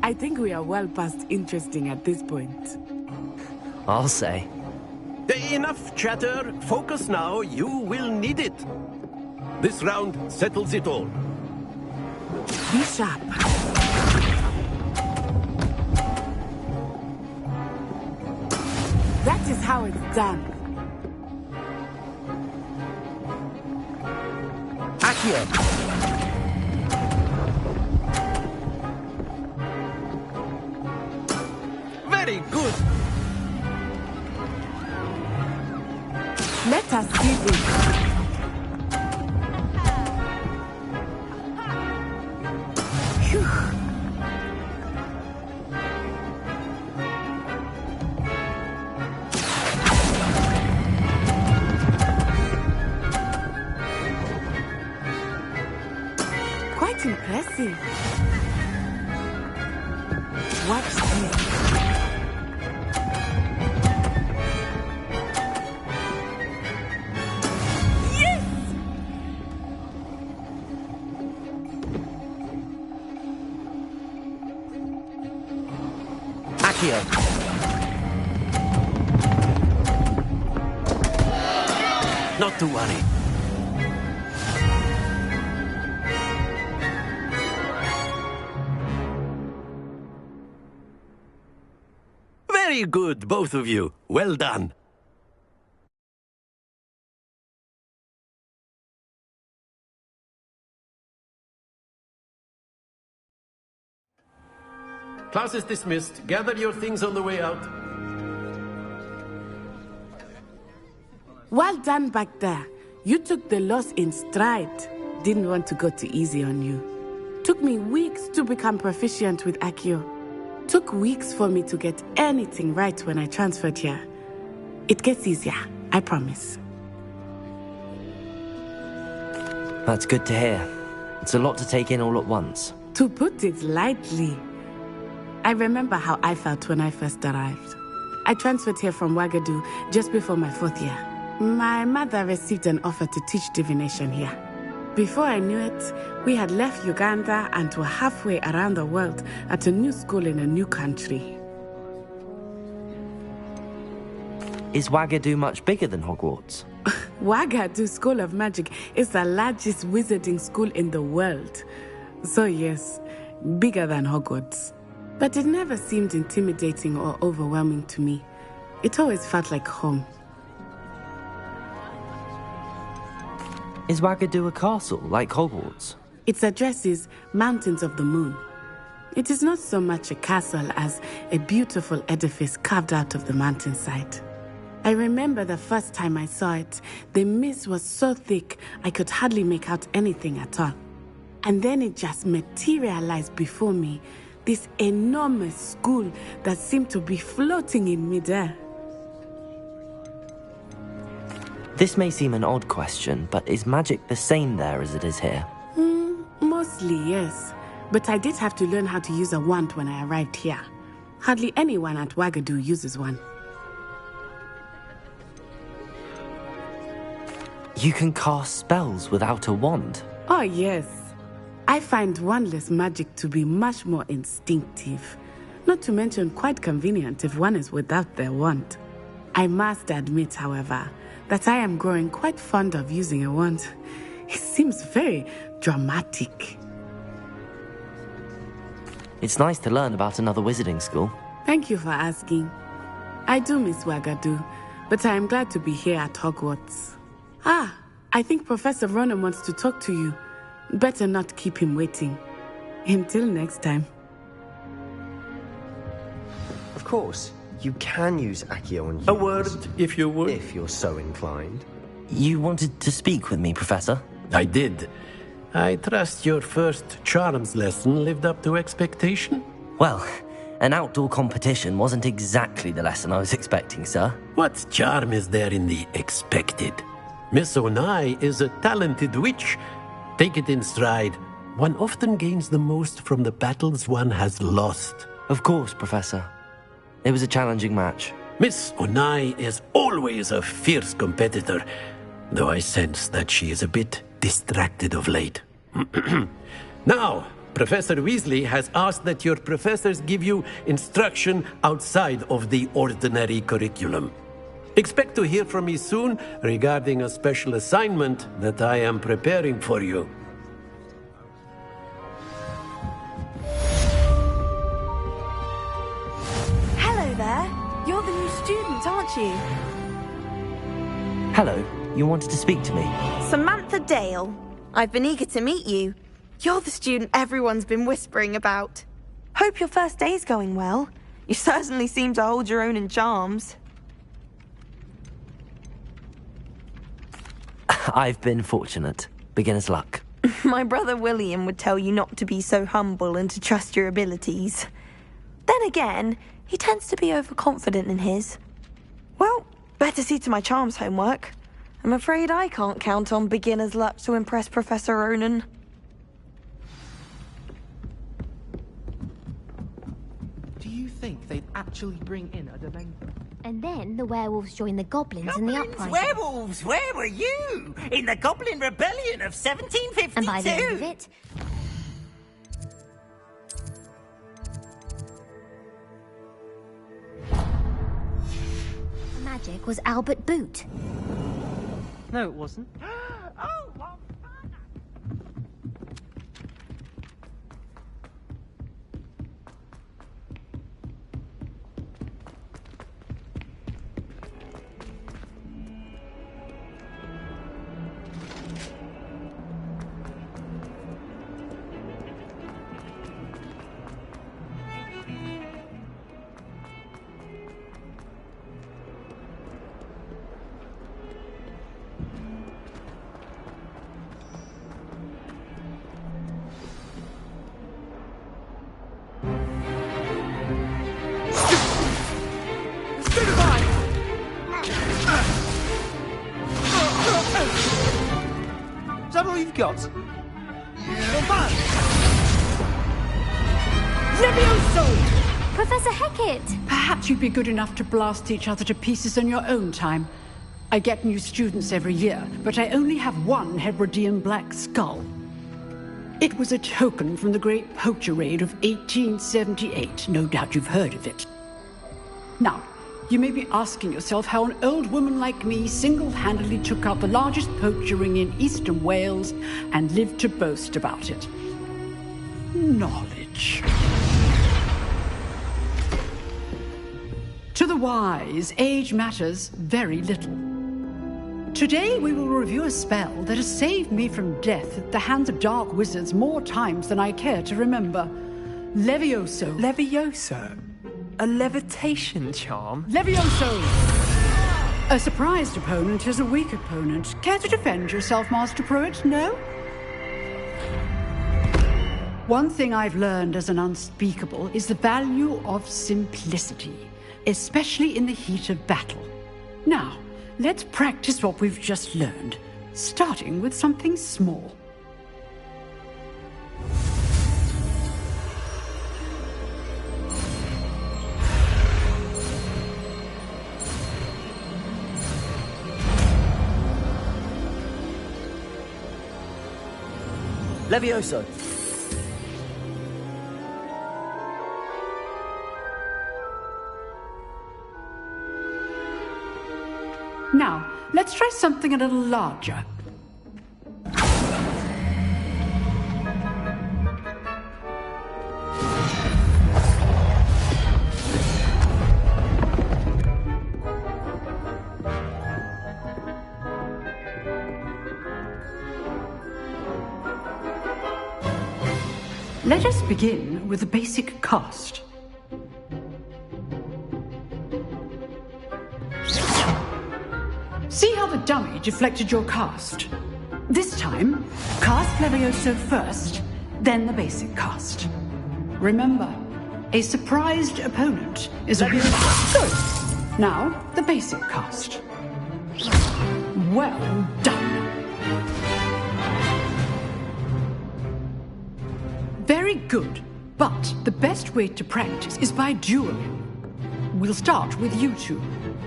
I think we are well past interesting at this point. I'll say. Enough chatter. Focus now. You will need it. This round settles it all. Be sharp. That is how it's done. Accio! Very good. Let us do this. Quite impressive. Watch this. Accio! Not to worry. Very good, both of you. Well done. Class is dismissed. Gather your things on the way out. Well done back there. You took the loss in stride. Didn't want to go too easy on you. Took me weeks to become proficient with Accio. Took weeks for me to get anything right when I transferred here. It gets easier, I promise. That's good to hear. It's a lot to take in all at once. To put it lightly, I remember how I felt when I first arrived. I transferred here from Wagadu just before my 4th year. My mother received an offer to teach divination here. Before I knew it, we had left Uganda and were halfway around the world at a new school in a new country. Is Wagadu much bigger than Hogwarts? Wagadu School of Magic is the largest wizarding school in the world. So yes, bigger than Hogwarts. But it never seemed intimidating or overwhelming to me. It always felt like home. Is Wagadu a castle, like Hogwarts? Its address is Mountains of the Moon. It is not so much a castle as a beautiful edifice carved out of the mountainside. I remember the first time I saw it, the mist was so thick I could hardly make out anything at all. And then it just materialized before me, this enormous school that seemed to be floating in midair. This may seem an odd question, but is magic the same there as it is here? Mostly, yes. But I did have to learn how to use a wand when I arrived here. Hardly anyone at Wagadu uses one. You can cast spells without a wand? Oh, yes. I find wandless magic to be much more instinctive. Not to mention quite convenient if one is without their wand. I must admit, however, that I am growing quite fond of using a wand. It seems very dramatic. It's nice to learn about another wizarding school. Thank you for asking. I do miss Wagadu, but I am glad to be here at Hogwarts. I think Professor Ronan wants to talk to you. Better not keep him waiting. Until next time. Of course, you can use Accio on humans. A word, if you would. If you're so inclined. You wanted to speak with me, Professor? I did. I trust your first charms lesson lived up to expectation? Well, an outdoor competition wasn't exactly the lesson I was expecting, sir. What charm is there in the expected? Miss Onai is a talented witch. Take it in stride. One often gains the most from the battles one has lost. Of course, Professor. It was a challenging match. Miss Onai is always a fierce competitor, though I sense that she is a bit distracted of late. Now, Professor Weasley has asked that your professors give you instruction outside of the ordinary curriculum. Expect to hear from me soon regarding a special assignment that I am preparing for you. Hello there. You're the new student, aren't you? Hello, you wanted to speak to me? Samantha Dale. I've been eager to meet you. You're the student everyone's been whispering about. Hope your first day's going well. You certainly seem to hold your own in charms. I've been fortunate. Beginner's luck. My brother William would tell you not to be so humble and to trust your abilities. Then again, he tends to be overconfident in his. Well, better see to my charms homework. I'm afraid I can't count on beginner's luck to impress Professor Ronan. Do you think they'd actually bring in a Dementor? And then the werewolves joined the goblins in the uprising. Werewolves, where were you? In the Goblin Rebellion of 1752. And by the end of it, the magic was Albert Boot. No, it wasn't. Is that all you've got? Levioso! Professor Hecat! Perhaps you'd be good enough to blast each other to pieces in your own time. I get new students every year, but I only have one Hebridean black skull. It was a token from the Great Poacher Raid of 1878. No doubt you've heard of it. Now, you may be asking yourself how an old woman like me single-handedly took out the largest poacher ring in eastern Wales and lived to boast about it. Knowledge. To the wise, age matters very little. Today we will review a spell that has saved me from death at the hands of dark wizards more times than I care to remember. Levioso. Levioso? A levitation charm? Levioso! A surprised opponent is a weak opponent. Care to defend yourself, Master Pruitt? No? One thing I've learned as an unspeakable is the value of simplicity, especially in the heat of battle. Now, let's practice what we've just learned, starting with something small. Levioso! Now, let's try something a little larger. Let us begin with the basic cast. See how the dummy deflected your cast? This time, cast Levioso first, then the basic cast. Remember, a surprised opponent is a real... Good! Now, the basic cast. Well done. Very good, but the best way to practice is by dueling. We'll start with you two.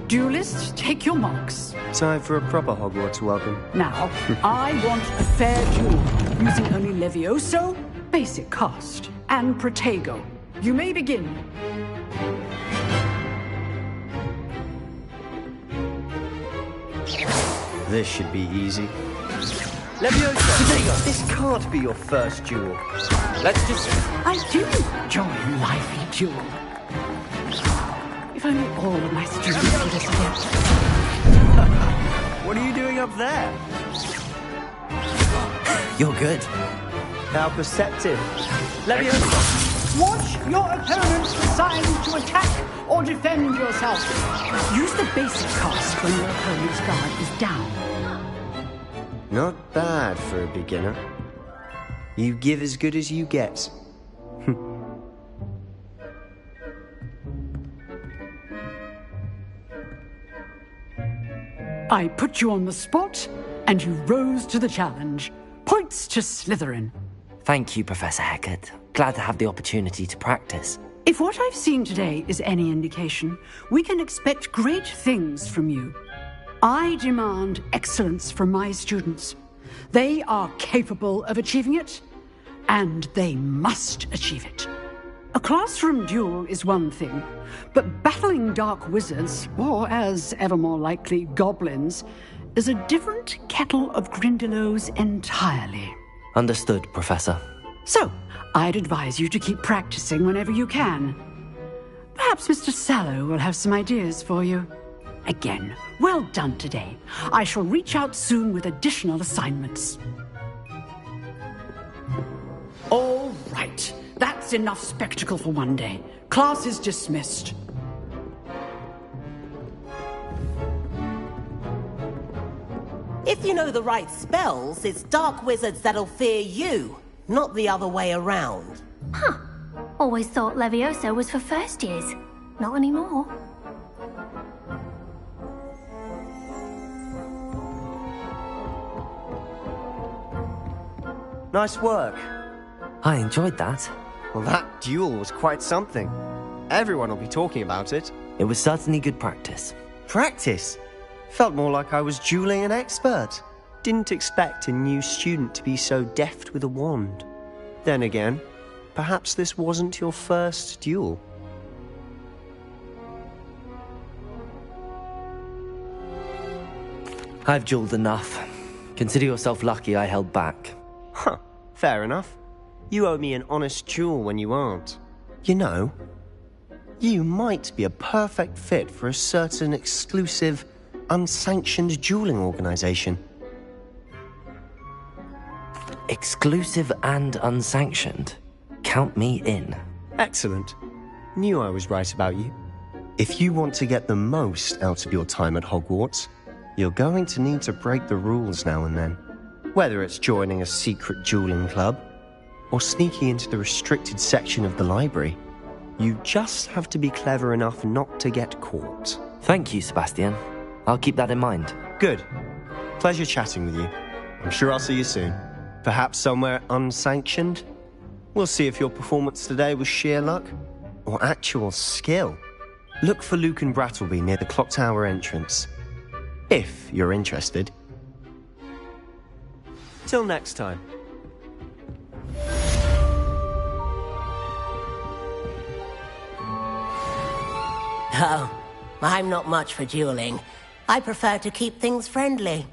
Duelists, take your marks. Time for a proper Hogwarts welcome. Now, I want a fair duel, using only Levioso, basic cast, and Protego. You may begin. This should be easy. Levioso! Protego! This can't be your first duel. Let's just... I do enjoy lively duel. If If only all of my students were this adept. What are you doing up there? You're good. How perceptive. Leviosa, watch your opponents decide to attack or defend yourself. Use the basic cast when your opponent's guard is down. Not bad for a beginner. You give as good as you get. I put you on the spot, and you rose to the challenge. Points to Slytherin. Thank you, Professor Hecat. Glad to have the opportunity to practice. If what I've seen today is any indication, we can expect great things from you. I demand excellence from my students. They are capable of achieving it, and they must achieve it. A classroom duel is one thing, but battling dark wizards, or as ever more likely, goblins, is a different kettle of Grindylows entirely. Understood, Professor. So, I'd advise you to keep practicing whenever you can. Perhaps Mr. Sallow will have some ideas for you. Again, well done today. I shall reach out soon with additional assignments. All right. That's enough spectacle for one day. Class is dismissed. If you know the right spells, it's dark wizards that'll fear you, not the other way around. Huh. Always thought Leviosa was for first years. Not anymore. Nice work. I enjoyed that. Well, that duel was quite something. Everyone will be talking about it. It was certainly good practice. Practice? Felt more like I was dueling an expert. Didn't expect a new student to be so deft with a wand. Then again, perhaps this wasn't your first duel. I've dueled enough. Consider yourself lucky I held back. Huh, fair enough. You owe me an honest duel when you aren't. You know, you might be a perfect fit for a certain exclusive, unsanctioned dueling organization. Exclusive and unsanctioned? Count me in. Excellent. Knew I was right about you. If you want to get the most out of your time at Hogwarts, you're going to need to break the rules now and then. Whether it's joining a secret dueling club, or sneaking into the restricted section of the library, you just have to be clever enough not to get caught. Thank you, Sebastian. I'll keep that in mind. Good. Pleasure chatting with you. I'm sure I'll see you soon. Perhaps somewhere unsanctioned? We'll see if your performance today was sheer luck or actual skill. Look for Luke and Brattleby near the clock tower entrance, if you're interested. Till next time. Oh, I'm not much for dueling. I prefer to keep things friendly.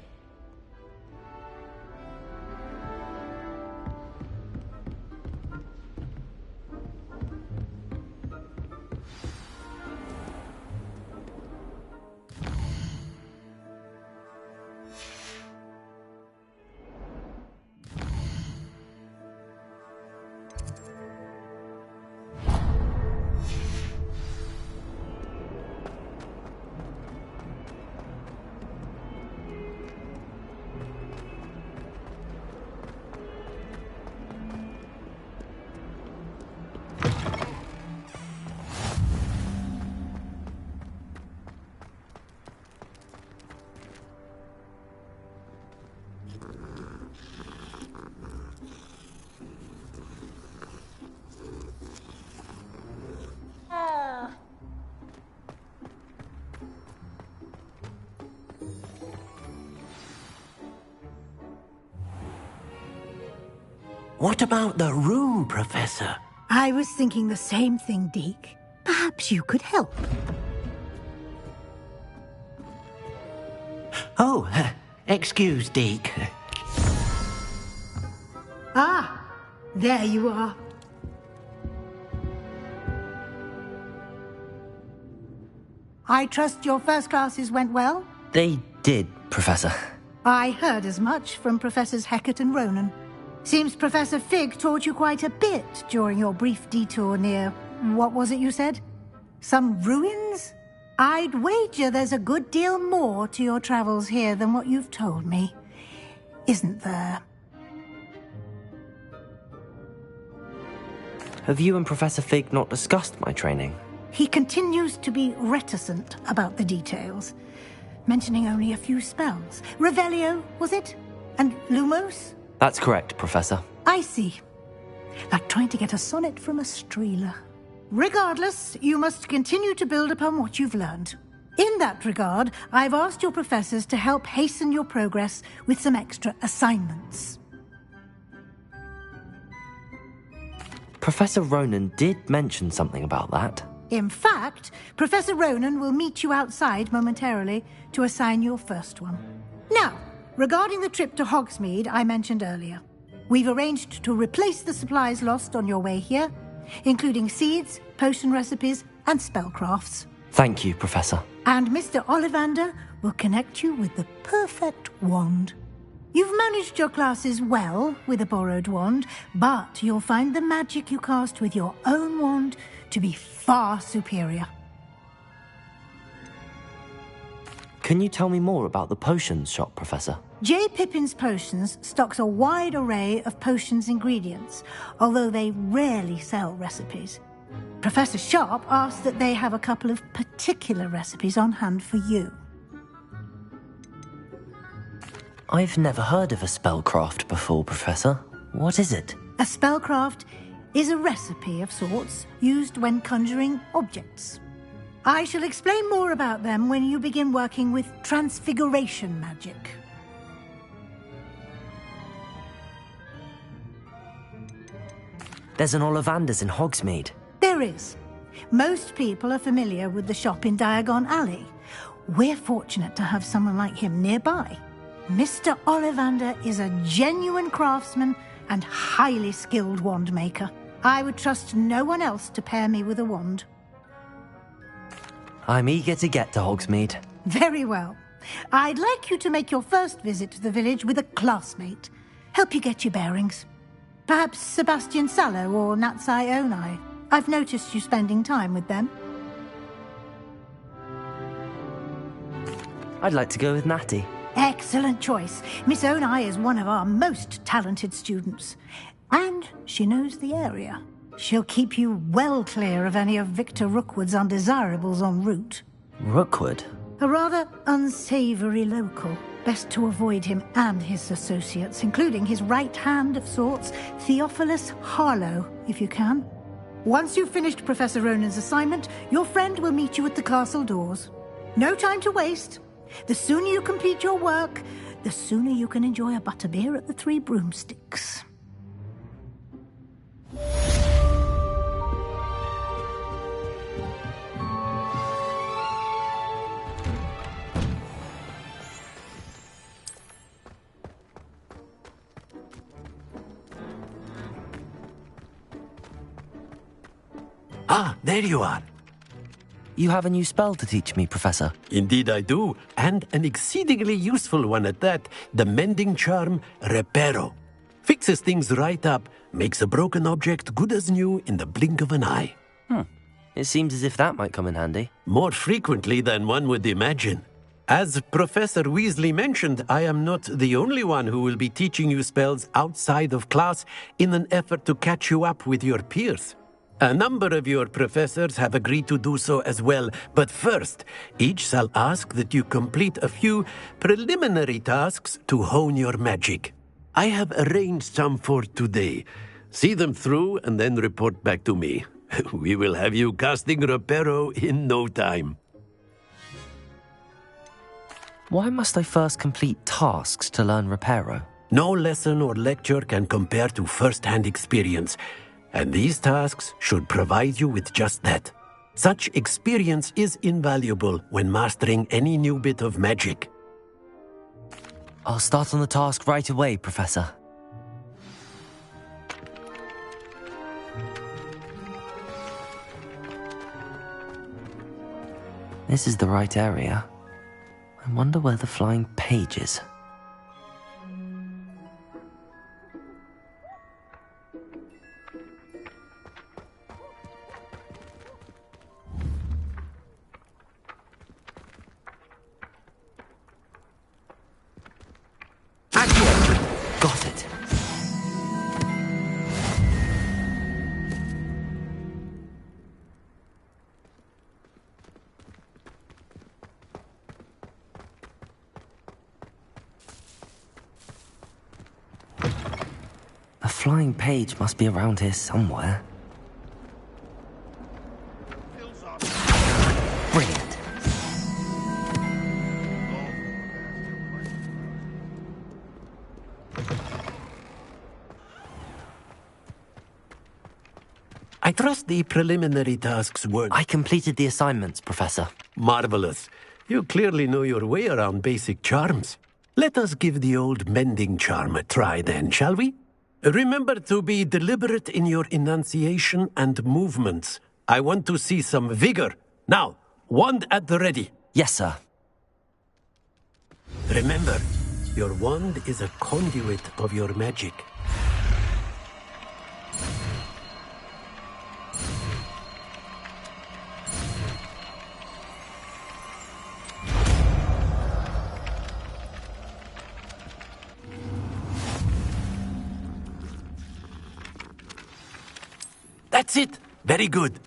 What about the room, Professor? I was thinking the same thing, Deke. Perhaps you could help. Oh, excuse, Deke. Ah, there you are. I trust your first classes went well? They did, Professor. I heard as much from Professors Hecat and Ronan. Seems Professor Fig taught you quite a bit during your brief detour near... what was it you said? Some ruins? I'd wager there's a good deal more to your travels here than what you've told me. Isn't there? Have you and Professor Fig not discussed my training? He continues to be reticent about the details, mentioning only a few spells. Revelio, was it? And Lumos? That's correct, Professor. I see. Like trying to get a sonnet from a streeler. Regardless, you must continue to build upon what you've learned. In that regard, I've asked your professors to help hasten your progress with some extra assignments. Professor Ronan did mention something about that. In fact, Professor Ronan will meet you outside momentarily to assign your first one. Now, regarding the trip to Hogsmeade I mentioned earlier, we've arranged to replace the supplies lost on your way here, including seeds, potion recipes, and spellcrafts. Thank you, Professor. And Mr. Ollivander will connect you with the perfect wand. You've managed your classes well with a borrowed wand, but you'll find the magic you cast with your own wand to be far superior. Can you tell me more about the potions shop, Professor? J. Pippin's Potions stocks a wide array of potions ingredients, although they rarely sell recipes. Professor Sharp asked that they have a couple of particular recipes on hand for you. I've never heard of a spellcraft before, Professor. What is it? A spellcraft is a recipe of sorts used when conjuring objects. I shall explain more about them when you begin working with transfiguration magic. There's an Ollivander's in Hogsmeade. There is. Most people are familiar with the shop in Diagon Alley. We're fortunate to have someone like him nearby. Mr. Ollivander is a genuine craftsman and highly skilled wand maker. I would trust no one else to pair me with a wand. I'm eager to get to Hogsmeade. Very well. I'd like you to make your first visit to the village with a classmate. Help you get your bearings. Perhaps Sebastian Sallow or Natsai Onai. I've noticed you spending time with them. I'd like to go with Natty. Excellent choice. Miss Onai is one of our most talented students. And she knows the area. She'll keep you well clear of any of Victor Rookwood's undesirables en route. Rookwood? A rather unsavoury local. Best to avoid him and his associates, including his right hand of sorts, Theophilus Harlow, if you can. Once you've finished Professor Ronan's assignment, your friend will meet you at the castle doors. No time to waste. The sooner you complete your work, the sooner you can enjoy a butterbeer at the Three Broomsticks. Ah, there you are. You have a new spell to teach me, Professor. Indeed I do, and an exceedingly useful one at that, the mending charm Reparo. Fixes things right up, makes a broken object good as new in the blink of an eye. It seems as if that might come in handy. More frequently than one would imagine. As Professor Weasley mentioned, I am not the only one who will be teaching you spells outside of class in an effort to catch you up with your peers. A number of your professors have agreed to do so as well, but first, each shall ask that you complete a few preliminary tasks to hone your magic. I have arranged some for today. See them through and then report back to me. We will have you casting Reparo in no time. Why must I first complete tasks to learn Reparo? No lesson or lecture can compare to first-hand experience. And these tasks should provide you with just that. Such experience is invaluable when mastering any new bit of magic. I'll start on the task right away, Professor. This is the right area. I wonder where the flying page is. Got it. The flying page must be around here somewhere. Brilliant. I trust the preliminary tasks were... I completed the assignments, Professor. Marvelous. You clearly know your way around basic charms. Let us give the old mending charm a try then, shall we? Remember to be deliberate in your enunciation and movements. I want to see some vigor. Now, wand at the ready. Yes, sir. Remember, your wand is a conduit of your magic. That's it. Very good.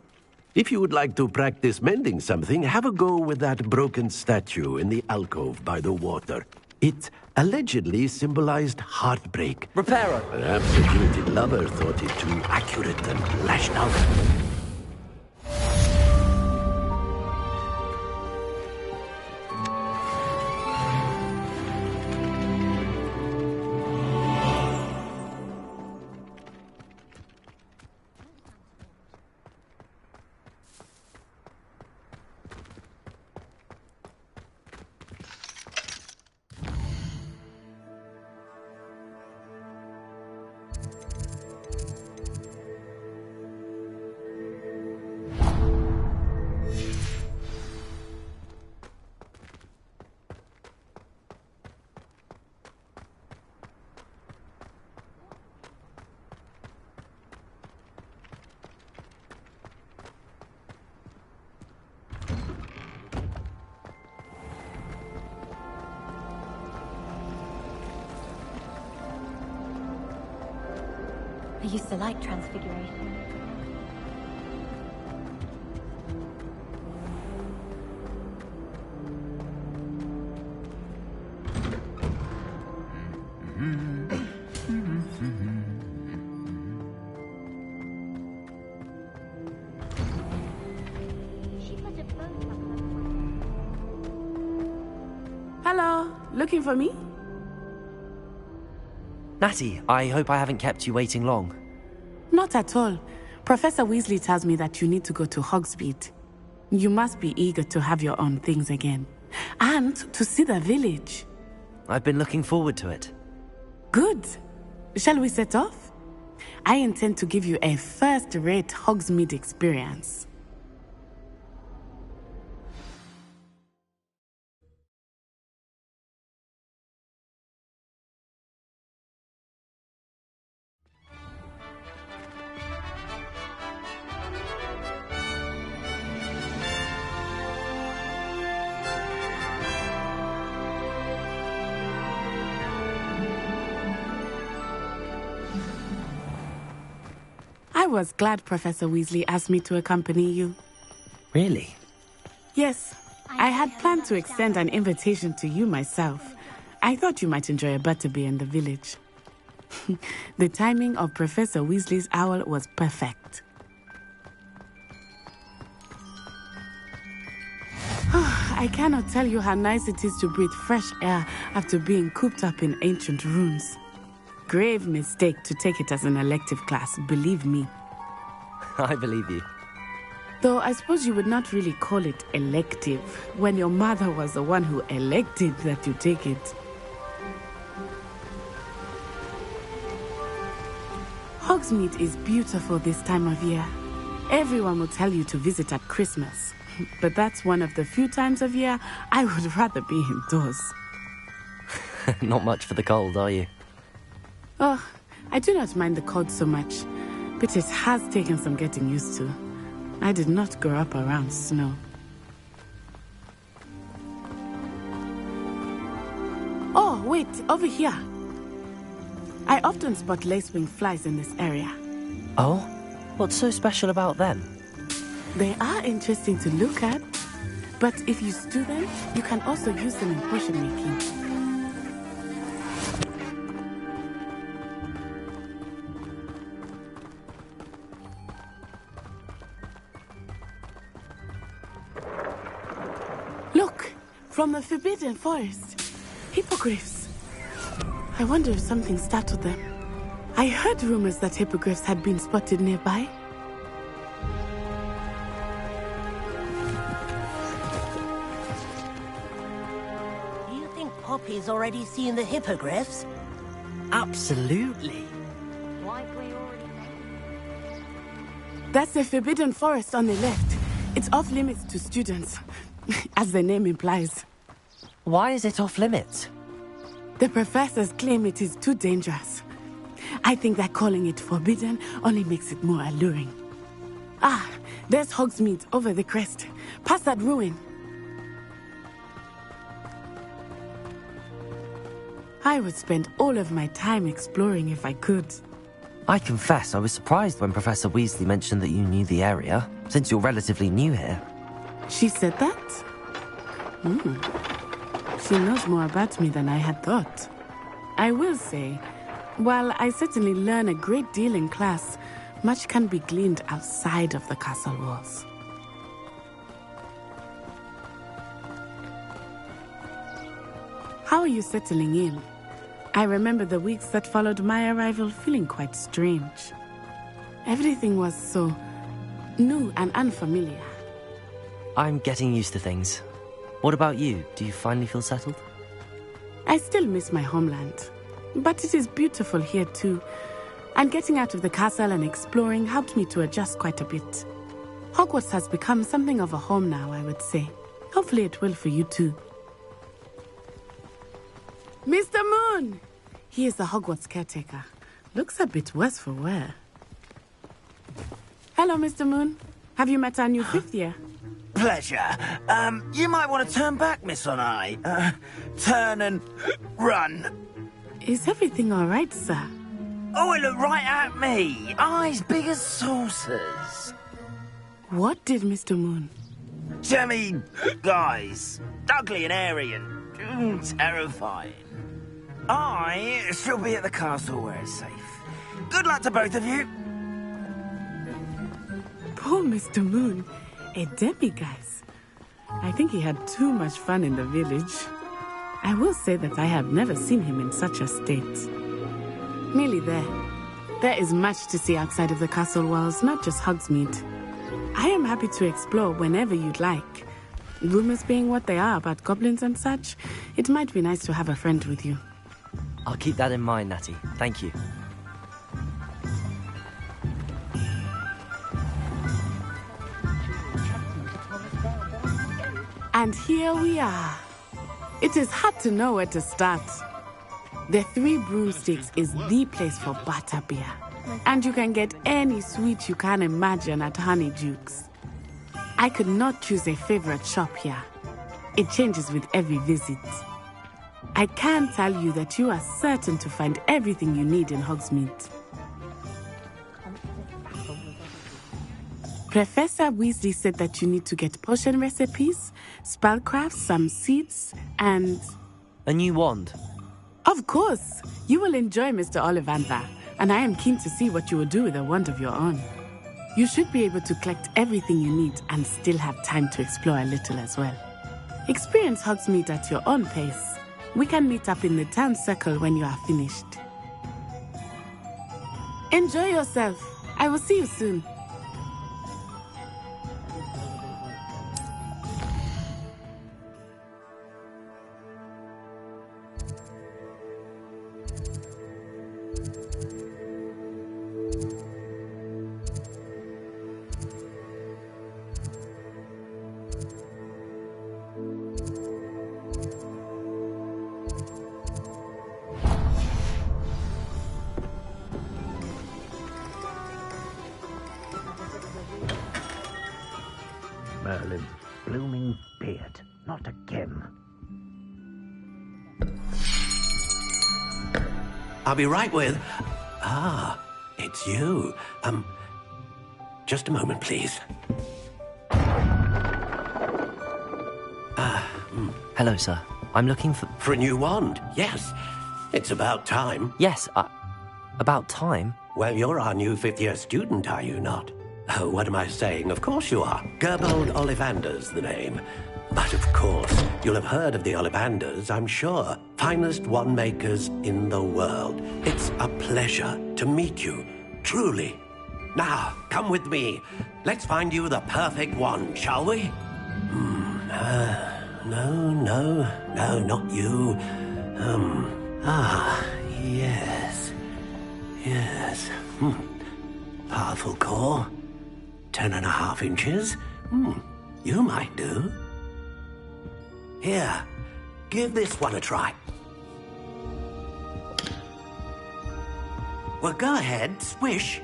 If you would like to practice mending something, have a go with that broken statue in the alcove by the water. It allegedly symbolized heartbreak. Reparo. Perhaps the jilted lover thought it too accurate and lashed out. I used to like Transfiguration. Hello, looking for me? Natty, I hope I haven't kept you waiting long. Not at all. Professor Weasley tells me that you need to go to Hogsmeade. You must be eager to have your own things again. And to see the village. I've been looking forward to it. Good. Shall we set off? I intend to give you a first-rate Hogsmeade experience. I was glad Professor Weasley asked me to accompany you. Really? Yes. I had planned to extend an invitation to you myself. I thought you might enjoy a butterbeer in the village. The timing of Professor Weasley's owl was perfect. I cannot tell you how nice it is to breathe fresh air after being cooped up in ancient ruins. Grave mistake to take it as an elective class, believe me. I believe you. Though I suppose you would not really call it elective when your mother was the one who elected that you take it. Hogsmeade is beautiful this time of year. Everyone will tell you to visit at Christmas. But that's one of the few times of year I would rather be indoors. Not much for the cold, are you? Oh, I do not mind the cold so much, but it has taken some getting used to. I did not grow up around snow. Oh, wait, over here. I often spot lacewing flies in this area. Oh? What's so special about them? They are interesting to look at, but if you stew them, you can also use them in potion making. Look! From the Forbidden Forest. Hippogriffs. I wonder if something startled them. I heard rumors that hippogriffs had been spotted nearby. Do you think Poppy's already seen the hippogriffs? Absolutely. That's the Forbidden Forest on the left. It's off limits to students, as the name implies. Why is it off limits? The professors claim it is too dangerous. I think that calling it forbidden only makes it more alluring. Ah, there's Hogsmeade over the crest. Past that ruin. I would spend all of my time exploring if I could. I confess I was surprised when Professor Weasley mentioned that you knew the area, since you're relatively new here. She said that? She knows more about me than I had thought. I will say, while I certainly learn a great deal in class, much can be gleaned outside of the castle walls. How are you settling in? I remember the weeks that followed my arrival feeling quite strange. Everything was so new and unfamiliar. I'm getting used to things. What about you? Do you finally feel settled? I still miss my homeland, but it is beautiful here too. And getting out of the castle and exploring helped me to adjust quite a bit. Hogwarts has become something of a home now, I would say. Hopefully it will for you too. Mr. Moon! He is the Hogwarts caretaker. Looks a bit worse for wear. Hello, Mr. Moon. Have you met our new fifth year? Pleasure. You might want to turn back, Miss Onai. Turn and run. Is everything all right, sir? Oh, it looked right at me. Eyes big as saucers. What did Mr. Moon? Jemmy, guys. Ugly and airy and terrifying. I shall be at the castle where it's safe. Good luck to both of you. Poor Mr. Moon. A demiguise. I think he had too much fun in the village. I will say that I have never seen him in such a state. Merely there. There is much to see outside of the castle walls, not just Hogsmeade. I am happy to explore whenever you'd like. Rumors being what they are about goblins and such, it might be nice to have a friend with you. I'll keep that in mind, Natty. Thank you. And here we are. It is hard to know where to start. The Three Broomsticks is the place for butterbeer. And you can get any sweet you can imagine at Honeydukes. I could not choose a favorite shop here. It changes with every visit. I can tell you that you are certain to find everything you need in Hogsmeade. Professor Weasley said that you need to get potion recipes, spellcrafts, some seeds, and... a new wand. Of course! You will enjoy Mr. Ollivander, and I am keen to see what you will do with a wand of your own. You should be able to collect everything you need and still have time to explore a little as well. Experience Hogsmeade at your own pace. We can meet up in the town circle when you are finished. Enjoy yourself. I will see you soon. Merlin's blooming beard. Not again. I'll be right with... Ah, it's you. Just a moment, please. Hello, sir. I'm looking for... For a new wand, yes. It's about time. Yes, about time? Well, you're our new fifth-year student, are you not? Oh, what am I saying? Of course you are. Gerbold Ollivander's the name. But of course, you'll have heard of the Ollivanders, I'm sure. Finest wand makers in the world. It's a pleasure to meet you, truly. Now, come with me. Let's find you the perfect wand, shall we? No, not you. Yes. Powerful core. 10.5 inches. You might do. Here, give this one a try. Well, go ahead, swish.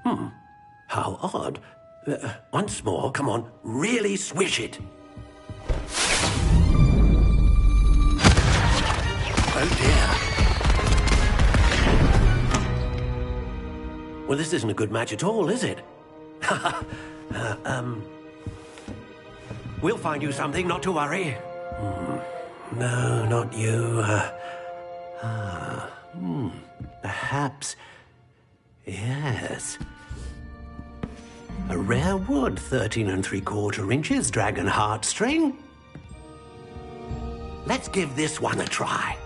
How odd. Once more, come on, really swish it. Oh dear. Well, this isn't a good match at all, is it? We'll find you something, not to worry. No, not you. Perhaps... Yes. A rare wood, 13 3/4 inches, dragon heartstring. Let's give this one a try.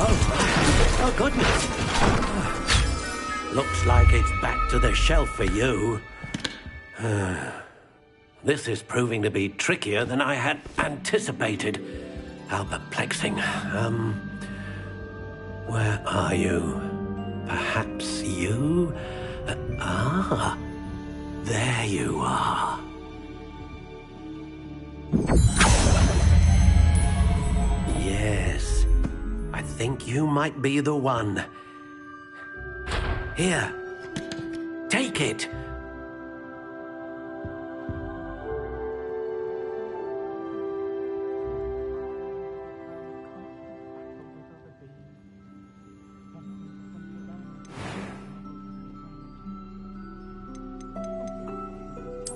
Oh, goodness. Looks like it's back to the shelf for you. This is proving to be trickier than I had anticipated. How perplexing. Where are you? Perhaps you? There you are. Yes, I think you might be the one. Here, take it.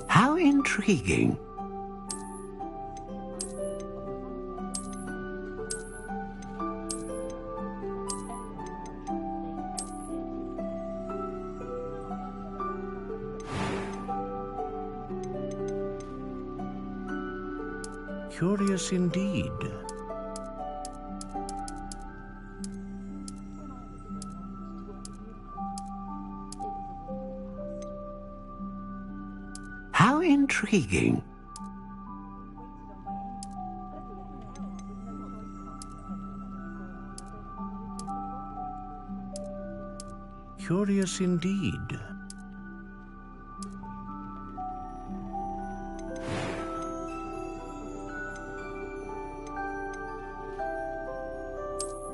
How intriguing. Curious indeed. How intriguing. Curious indeed.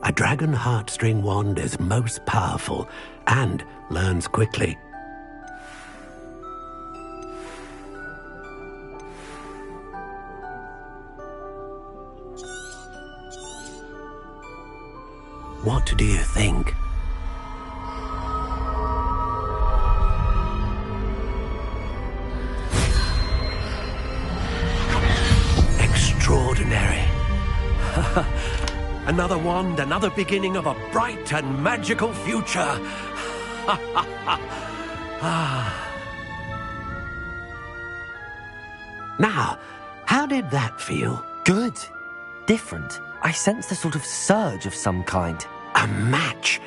A dragon heartstring wand is most powerful and learns quickly. What do you think? Extraordinary. Another wand, another beginning of a bright and magical future. Now, how did that feel? Good. Different. I sensed a sort of surge of some kind. A match.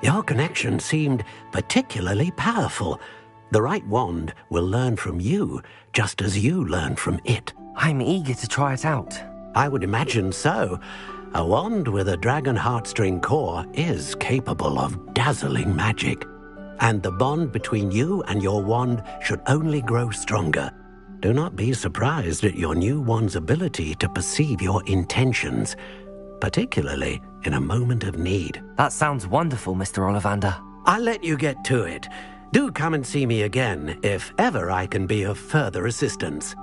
Your connection seemed particularly powerful. The right wand will learn from you, just as you learn from it. I'm eager to try it out. I would imagine so. A wand with a dragon heartstring core is capable of dazzling magic. And the bond between you and your wand should only grow stronger. Do not be surprised at your new wand's ability to perceive your intentions, particularly in a moment of need. That sounds wonderful, Mr. Ollivander. I'll let you get to it. Do come and see me again if ever I can be of further assistance.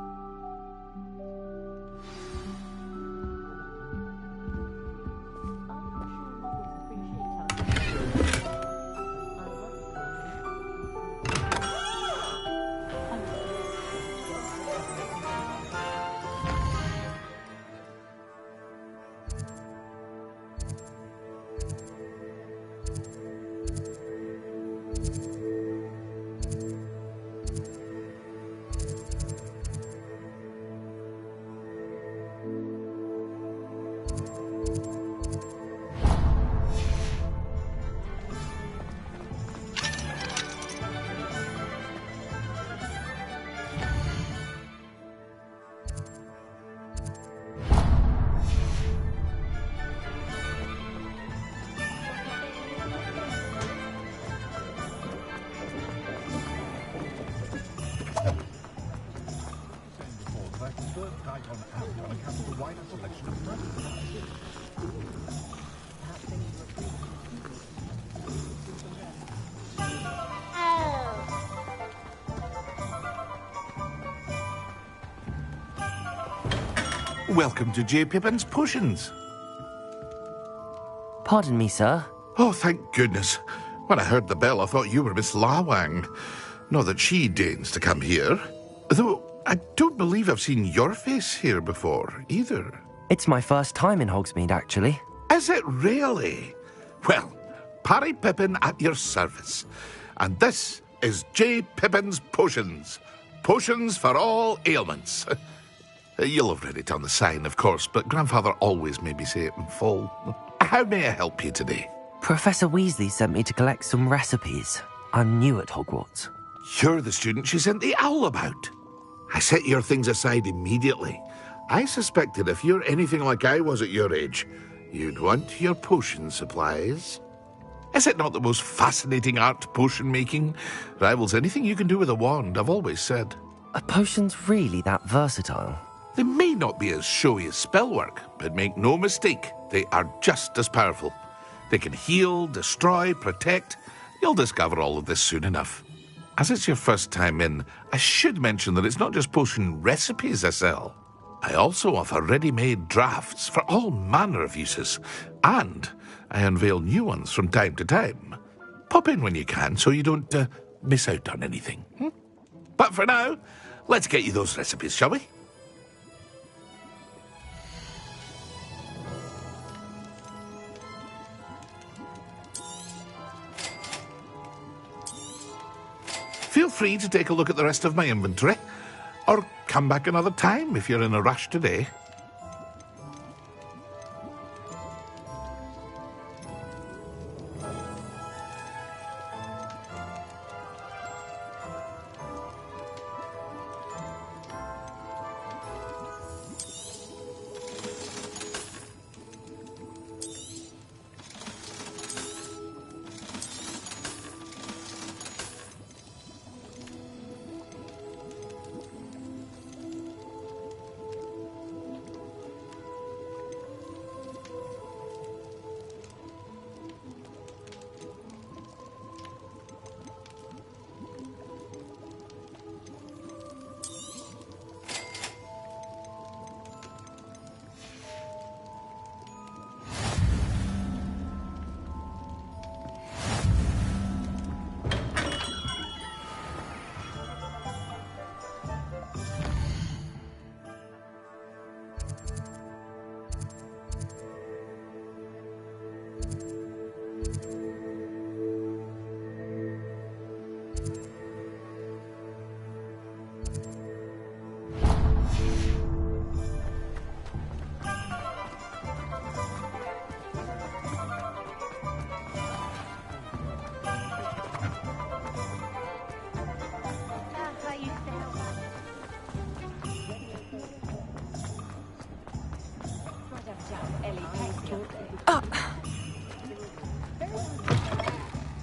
Welcome to J. Pippin's Potions. Pardon me, sir. Oh, thank goodness. When I heard the bell, I thought you were Miss Lawang. Not that she deigns to come here. Though, I don't believe I've seen your face here before, either. It's my first time in Hogsmeade, actually. Is it really? Well, Parry Pippin at your service. And this is J. Pippin's Potions. Potions for all ailments. You'll have read it on the sign, of course, but Grandfather always made me say it in full. How may I help you today? Professor Weasley sent me to collect some recipes. I'm new at Hogwarts. You're the student she sent the owl about. I set your things aside immediately. I suspected if you're anything like I was at your age, you'd want your potion supplies. Is it not the most fascinating art, potion making? Rivals anything you can do with a wand, I've always said. Are potions really that versatile? They may not be as showy as spellwork, but make no mistake, they are just as powerful. They can heal, destroy, protect. You'll discover all of this soon enough. As it's your first time in, I should mention that it's not just potion recipes I sell. I also offer ready-made drafts for all manner of uses, and I unveil new ones from time to time. Pop in when you can so you don't miss out on anything. But for now, let's get you those recipes, shall we? Feel free to take a look at the rest of my inventory, or come back another time if you're in a rush today.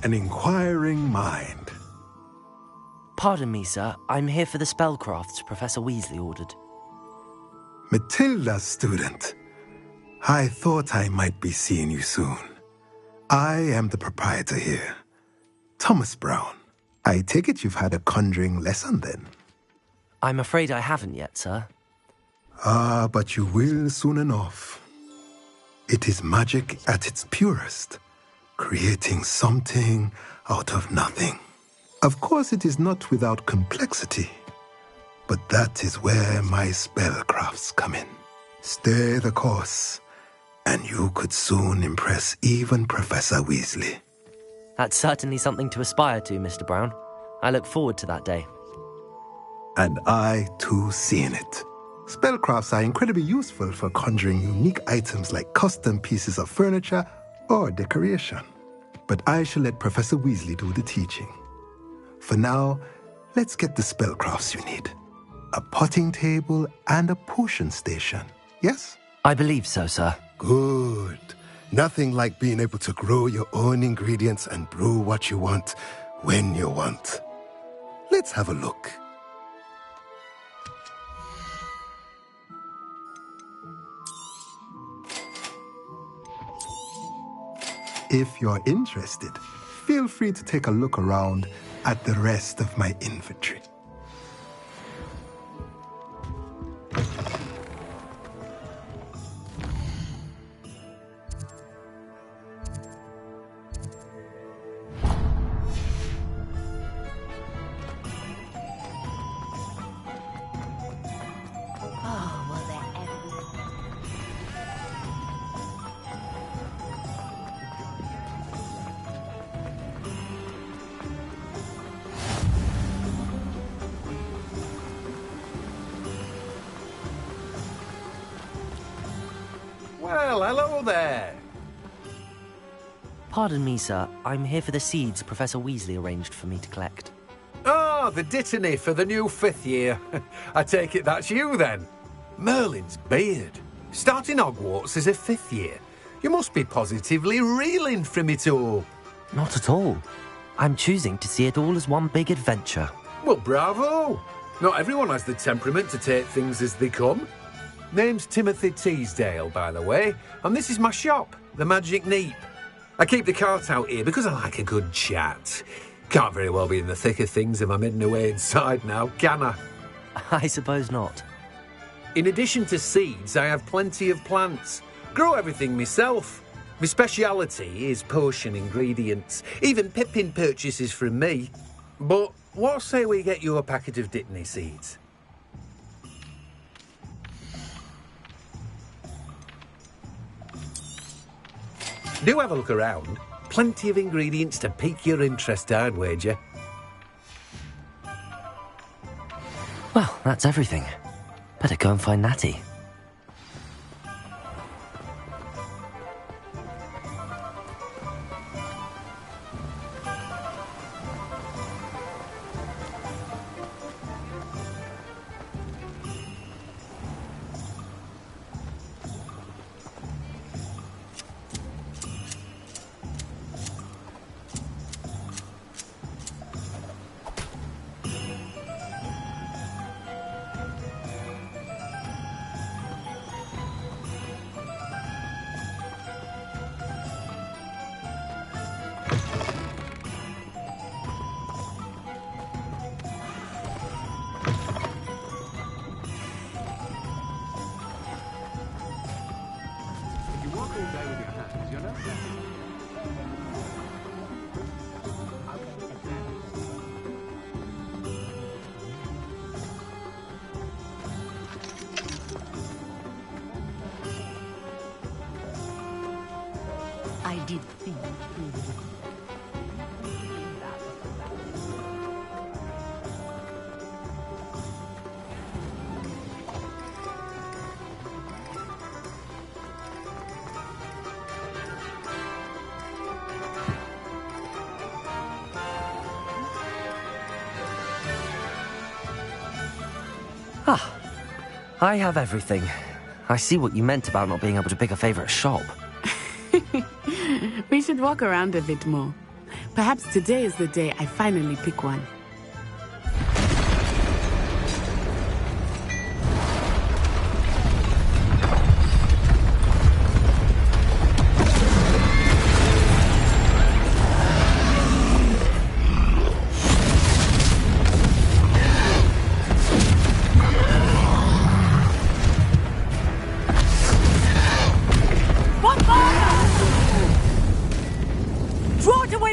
An inquiring mind. Pardon me, sir. I'm here for the spellcrafts Professor Weasley ordered. Matilda's student. I thought I might be seeing you soon. I am the proprietor here, Thomas Brown. I take it you've had a conjuring lesson then? I'm afraid I haven't yet, sir. Ah, but you will soon enough. It is magic at its purest, creating something out of nothing. Of course, it is not without complexity, but that is where my spellcrafts come in. Stay the course, and you could soon impress even Professor Weasley. That's certainly something to aspire to, Mr. Brown. I look forward to that day. And I, too, seeing it. Spellcrafts are incredibly useful for conjuring unique items like custom pieces of furniture or decoration. But I shall let Professor Weasley do the teaching. For now, let's get the spellcrafts you need. A potting table and a potion station, yes? I believe so, sir. Good. Nothing like being able to grow your own ingredients and brew what you want when you want. Let's have a look. If you're interested, feel free to take a look around at the rest of my inventory. Well, hello there. Pardon me, sir. I'm here for the seeds Professor Weasley arranged for me to collect. Ah, the dittany for the new 5th year. I take it that's you, then. Merlin's beard. Starting Hogwarts as a 5th year. You must be positively reeling from it all. Not at all. I'm choosing to see it all as one big adventure. Well, bravo. Not everyone has the temperament to take things as they come. Name's Timothy Teasdale, by the way, and this is my shop, the Magic Neep. I keep the cart out here because I like a good chat. Can't very well be in the thick of things if I'm hidden away inside now, can I? I suppose not. In addition to seeds, I have plenty of plants. Grow everything myself. My speciality is potion ingredients. Even Pippin purchases from me. But what say we get you a packet of dittany seeds? Do have a look around. Plenty of ingredients to pique your interest, I'd wager. Well, that's everything. Better go and find Natty. I did think. Ah, I have everything. I see what you meant about not being able to pick a favourite shop. We should walk around a bit more. Perhaps today is the day I finally pick one.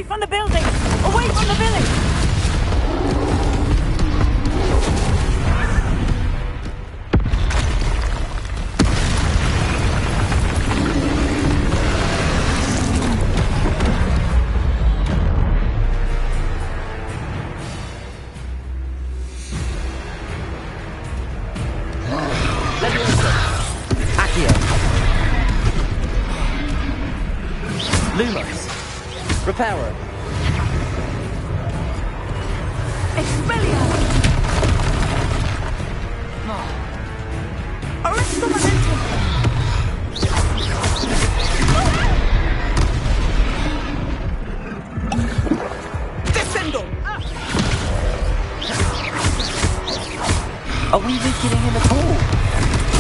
Away from the building! Away from the village! Lumos. Reparo. Expelliarmus! Arresto momentum! Descendo! Are we weakening him at all?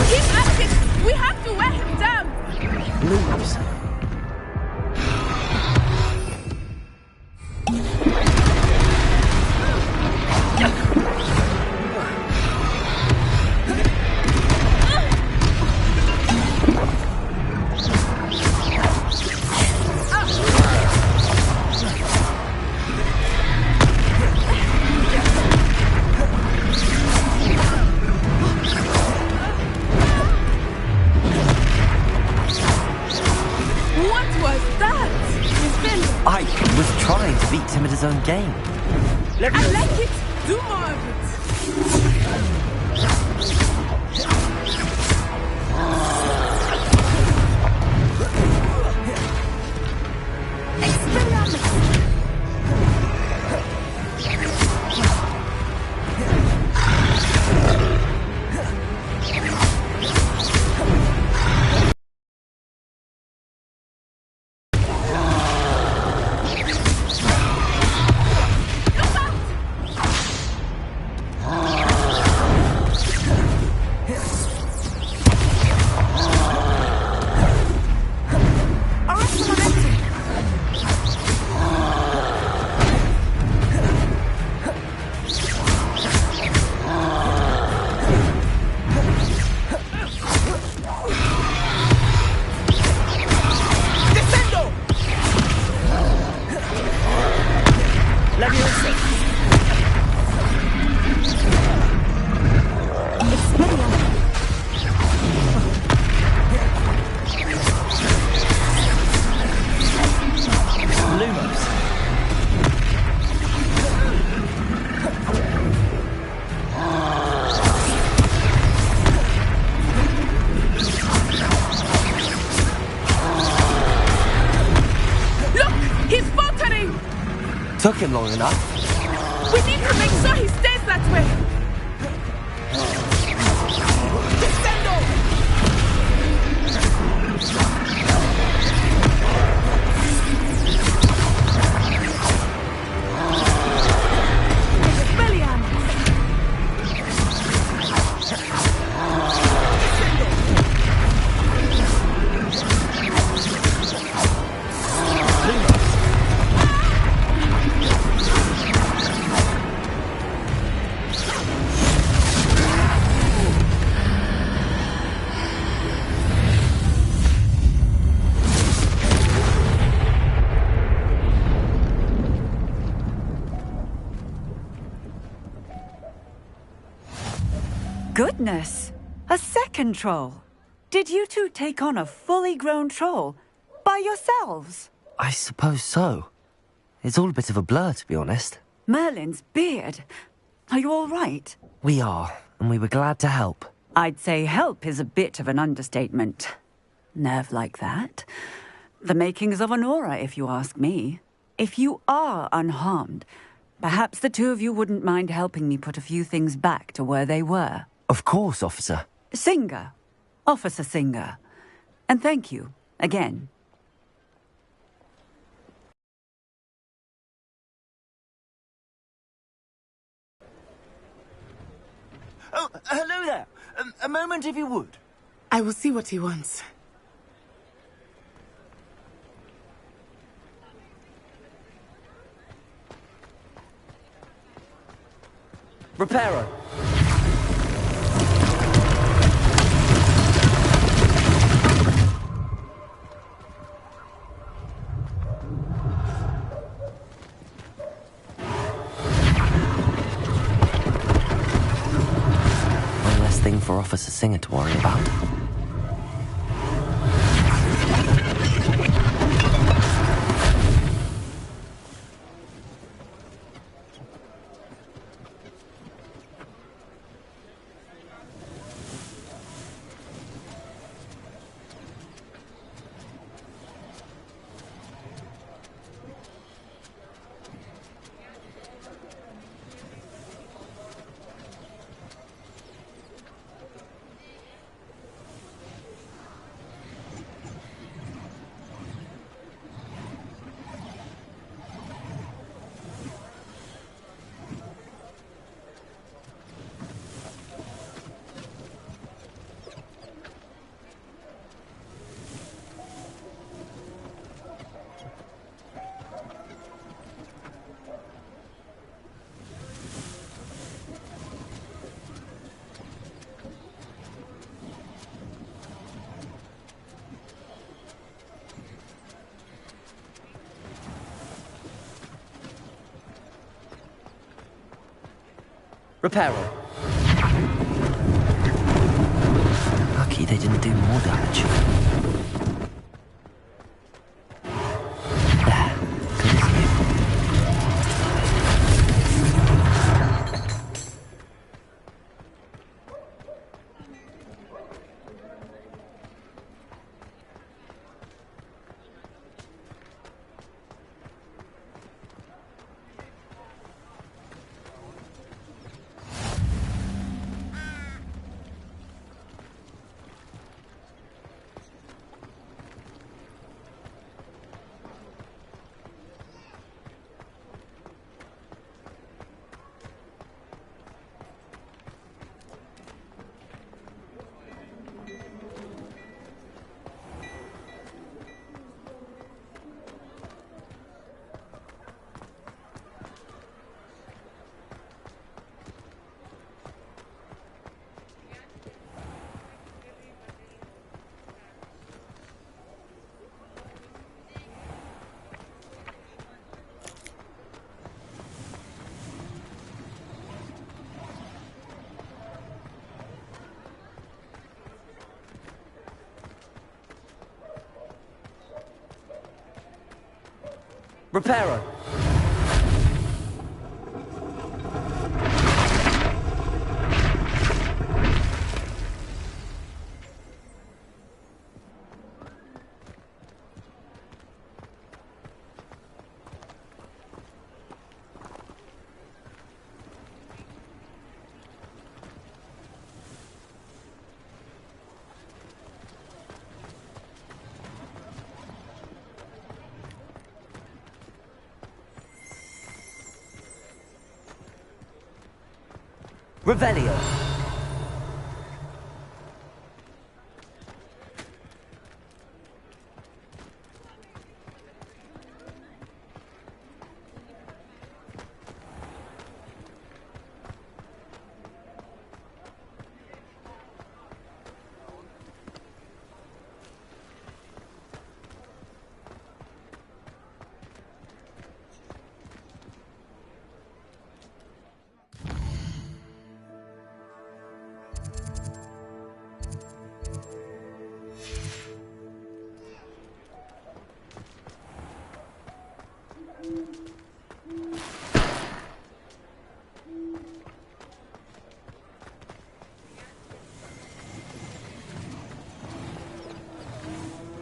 Keep at it! We have to wear him down! Lumos. I was trying to beat him at his own game. I like it! Do more of it! Took him long enough. We need to make sure he stays that way! Goodness! A second troll! Did you two take on a fully grown troll? By yourselves? I suppose so. It's all a bit of a blur, to be honest. Merlin's beard. Are you all right? We are, and we were glad to help. I'd say help is a bit of an understatement. Nerve like that. The makings of an aura, if you ask me. If you are unharmed, perhaps the two of you wouldn't mind helping me put a few things back to where they were. Of course, officer. Singer. Officer Singer. And thank you, again. Oh, hello there. A moment, if you would. I will see what he wants. Reparo. singer to worry about. Reparo. Lucky they didn't do more damage. There, good as new. Reparo. Revelio.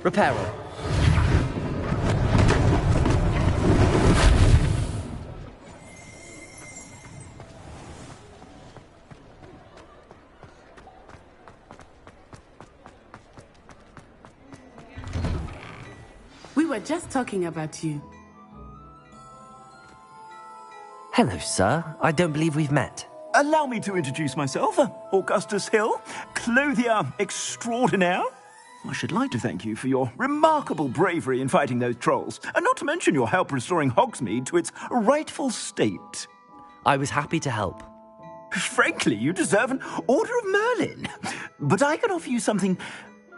Reparo. We were just talking about you. Hello, sir. I don't believe we've met. Allow me to introduce myself, Augustus Hill, clothier extraordinaire. I should like to thank you for your remarkable bravery in fighting those trolls, and not to mention your help restoring Hogsmeade to its rightful state. I was happy to help. Frankly, you deserve an Order of Merlin. But I can offer you something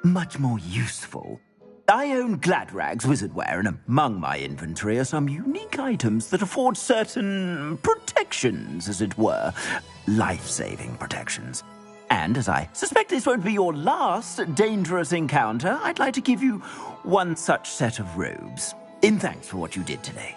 much more useful. I own Gladrag's wizardware, and among my inventory are some unique items that afford certain protections, as it were. Life-saving protections. And as I suspect this won't be your last dangerous encounter, I'd like to give you one such set of robes, in thanks for what you did today.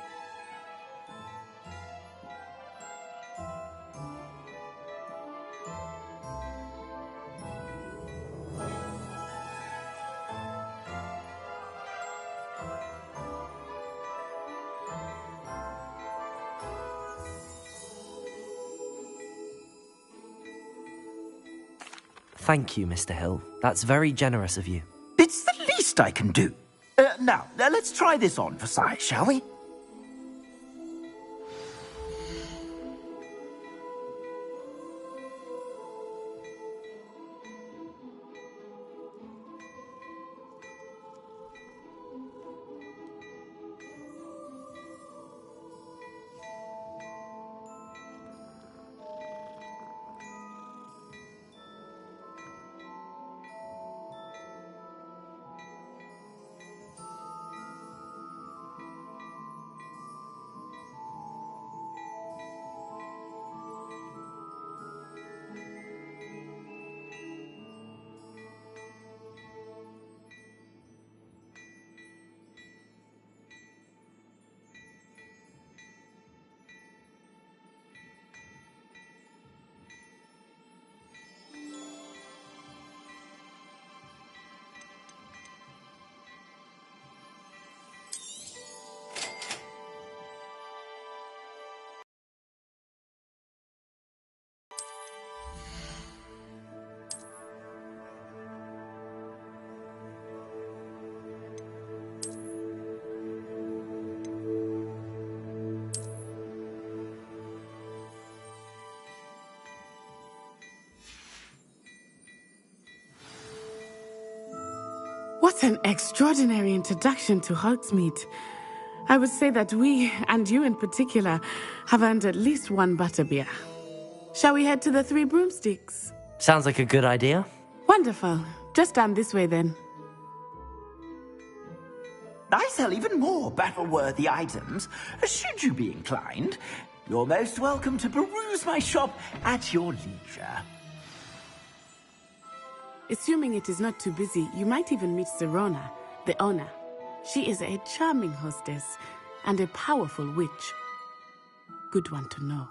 Thank you, Mr. Hill. That's very generous of you. It's the least I can do. Now, let's try this on for size, shall we? What an extraordinary introduction to Hogsmeade. I would say that we, and you in particular, have earned at least one butterbeer. Shall we head to the Three Broomsticks? Sounds like a good idea. Wonderful. Just down this way then. I sell even more battle-worthy items, should you be inclined. You're most welcome to peruse my shop at your leisure. Assuming it is not too busy, you might even meet Serona, the owner. She is a charming hostess and a powerful witch. Good one to know.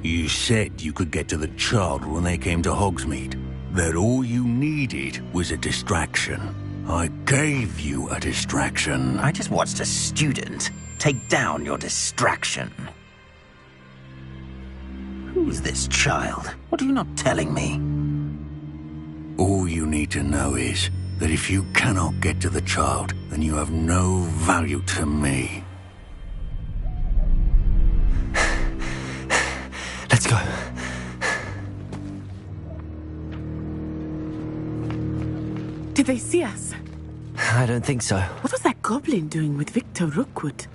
You said you could get to the child when they came to Hogsmeade. That all you needed was a distraction. I gave you a distraction. I just watched a student take down your distraction. Who's this child? What are you not telling me? All you need to know is that if you cannot get to the child, then you have no value to me. Let's go. Did they see us? I don't think so. What was that goblin doing with Victor Rookwood?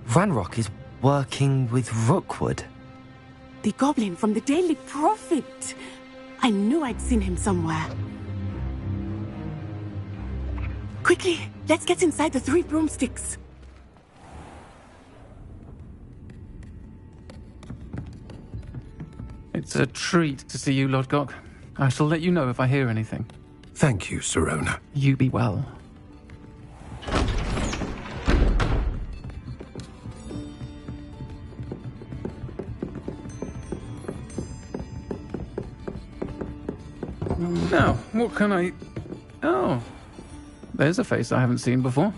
Ranrock is working with Rookwood. The goblin from the Daily Prophet. I knew I'd seen him somewhere. Quickly, let's get inside the Three Broomsticks. It's a treat to see you, Lodgok. I shall let you know if I hear anything. Thank you, Serona. You be well. Now, what can I... Oh, there's a face I haven't seen before.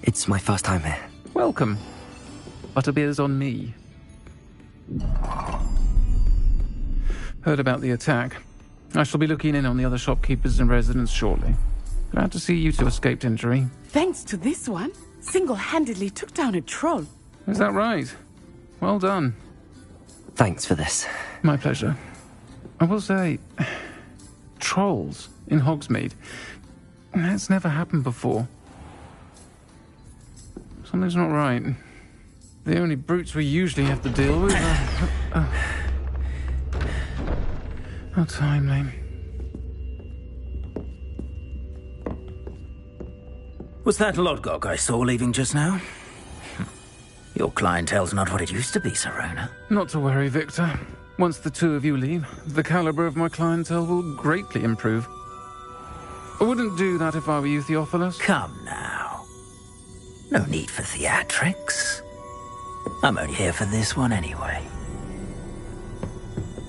It's my first time here. Welcome. Butterbeer's on me. Heard about the attack. I shall be looking in on the other shopkeepers and residents shortly. Glad to see you two escaped injury. Thanks to this one, single-handedly took down a troll. Is that right? Well done. Thanks for this. My pleasure. I will say, trolls in Hogsmeade. That's never happened before. Something's not right. The only brutes we usually have to deal with are... How timely. Was that Lodgok I saw leaving just now? Your clientele's not what it used to be, Serona. Not to worry, Victor. Once the two of you leave, the caliber of my clientele will greatly improve. I wouldn't do that if I were you, Theophilus. Come now. No need for theatrics. I'm only here for this one anyway.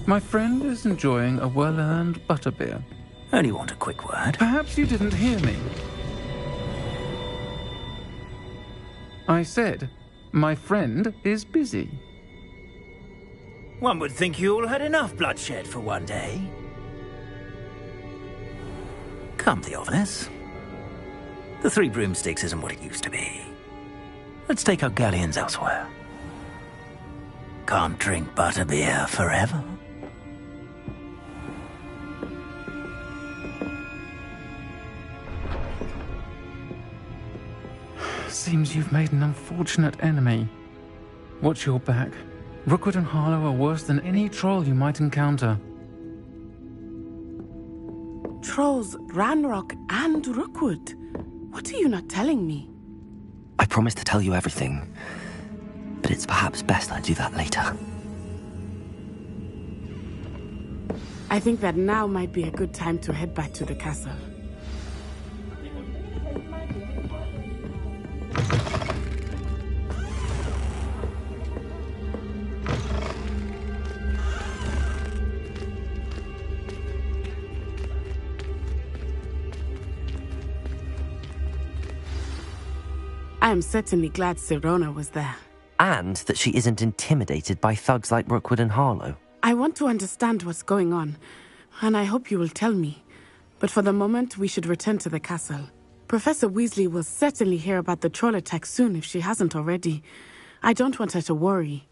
My friend is enjoying a well-earned butterbeer. Only want a quick word. Perhaps you didn't hear me. I said, my friend is busy. One would think you all had enough bloodshed for one day. Come, Theophilus. The Three Broomsticks isn't what it used to be. Let's take our galleons elsewhere. Can't drink butterbeer forever. Seems you've made an unfortunate enemy. Watch your back. Rookwood and Harlow are worse than any troll you might encounter. Trolls, Ranrock, and Rookwood. What are you not telling me? I promise to tell you everything, but it's perhaps best I do that later. I think that now might be a good time to head back to the castle. I am certainly glad Serona was there. And that she isn't intimidated by thugs like Rookwood and Harlow. I want to understand what's going on, and I hope you will tell me. But for the moment, we should return to the castle. Professor Weasley will certainly hear about the troll attack soon if she hasn't already. I don't want her to worry.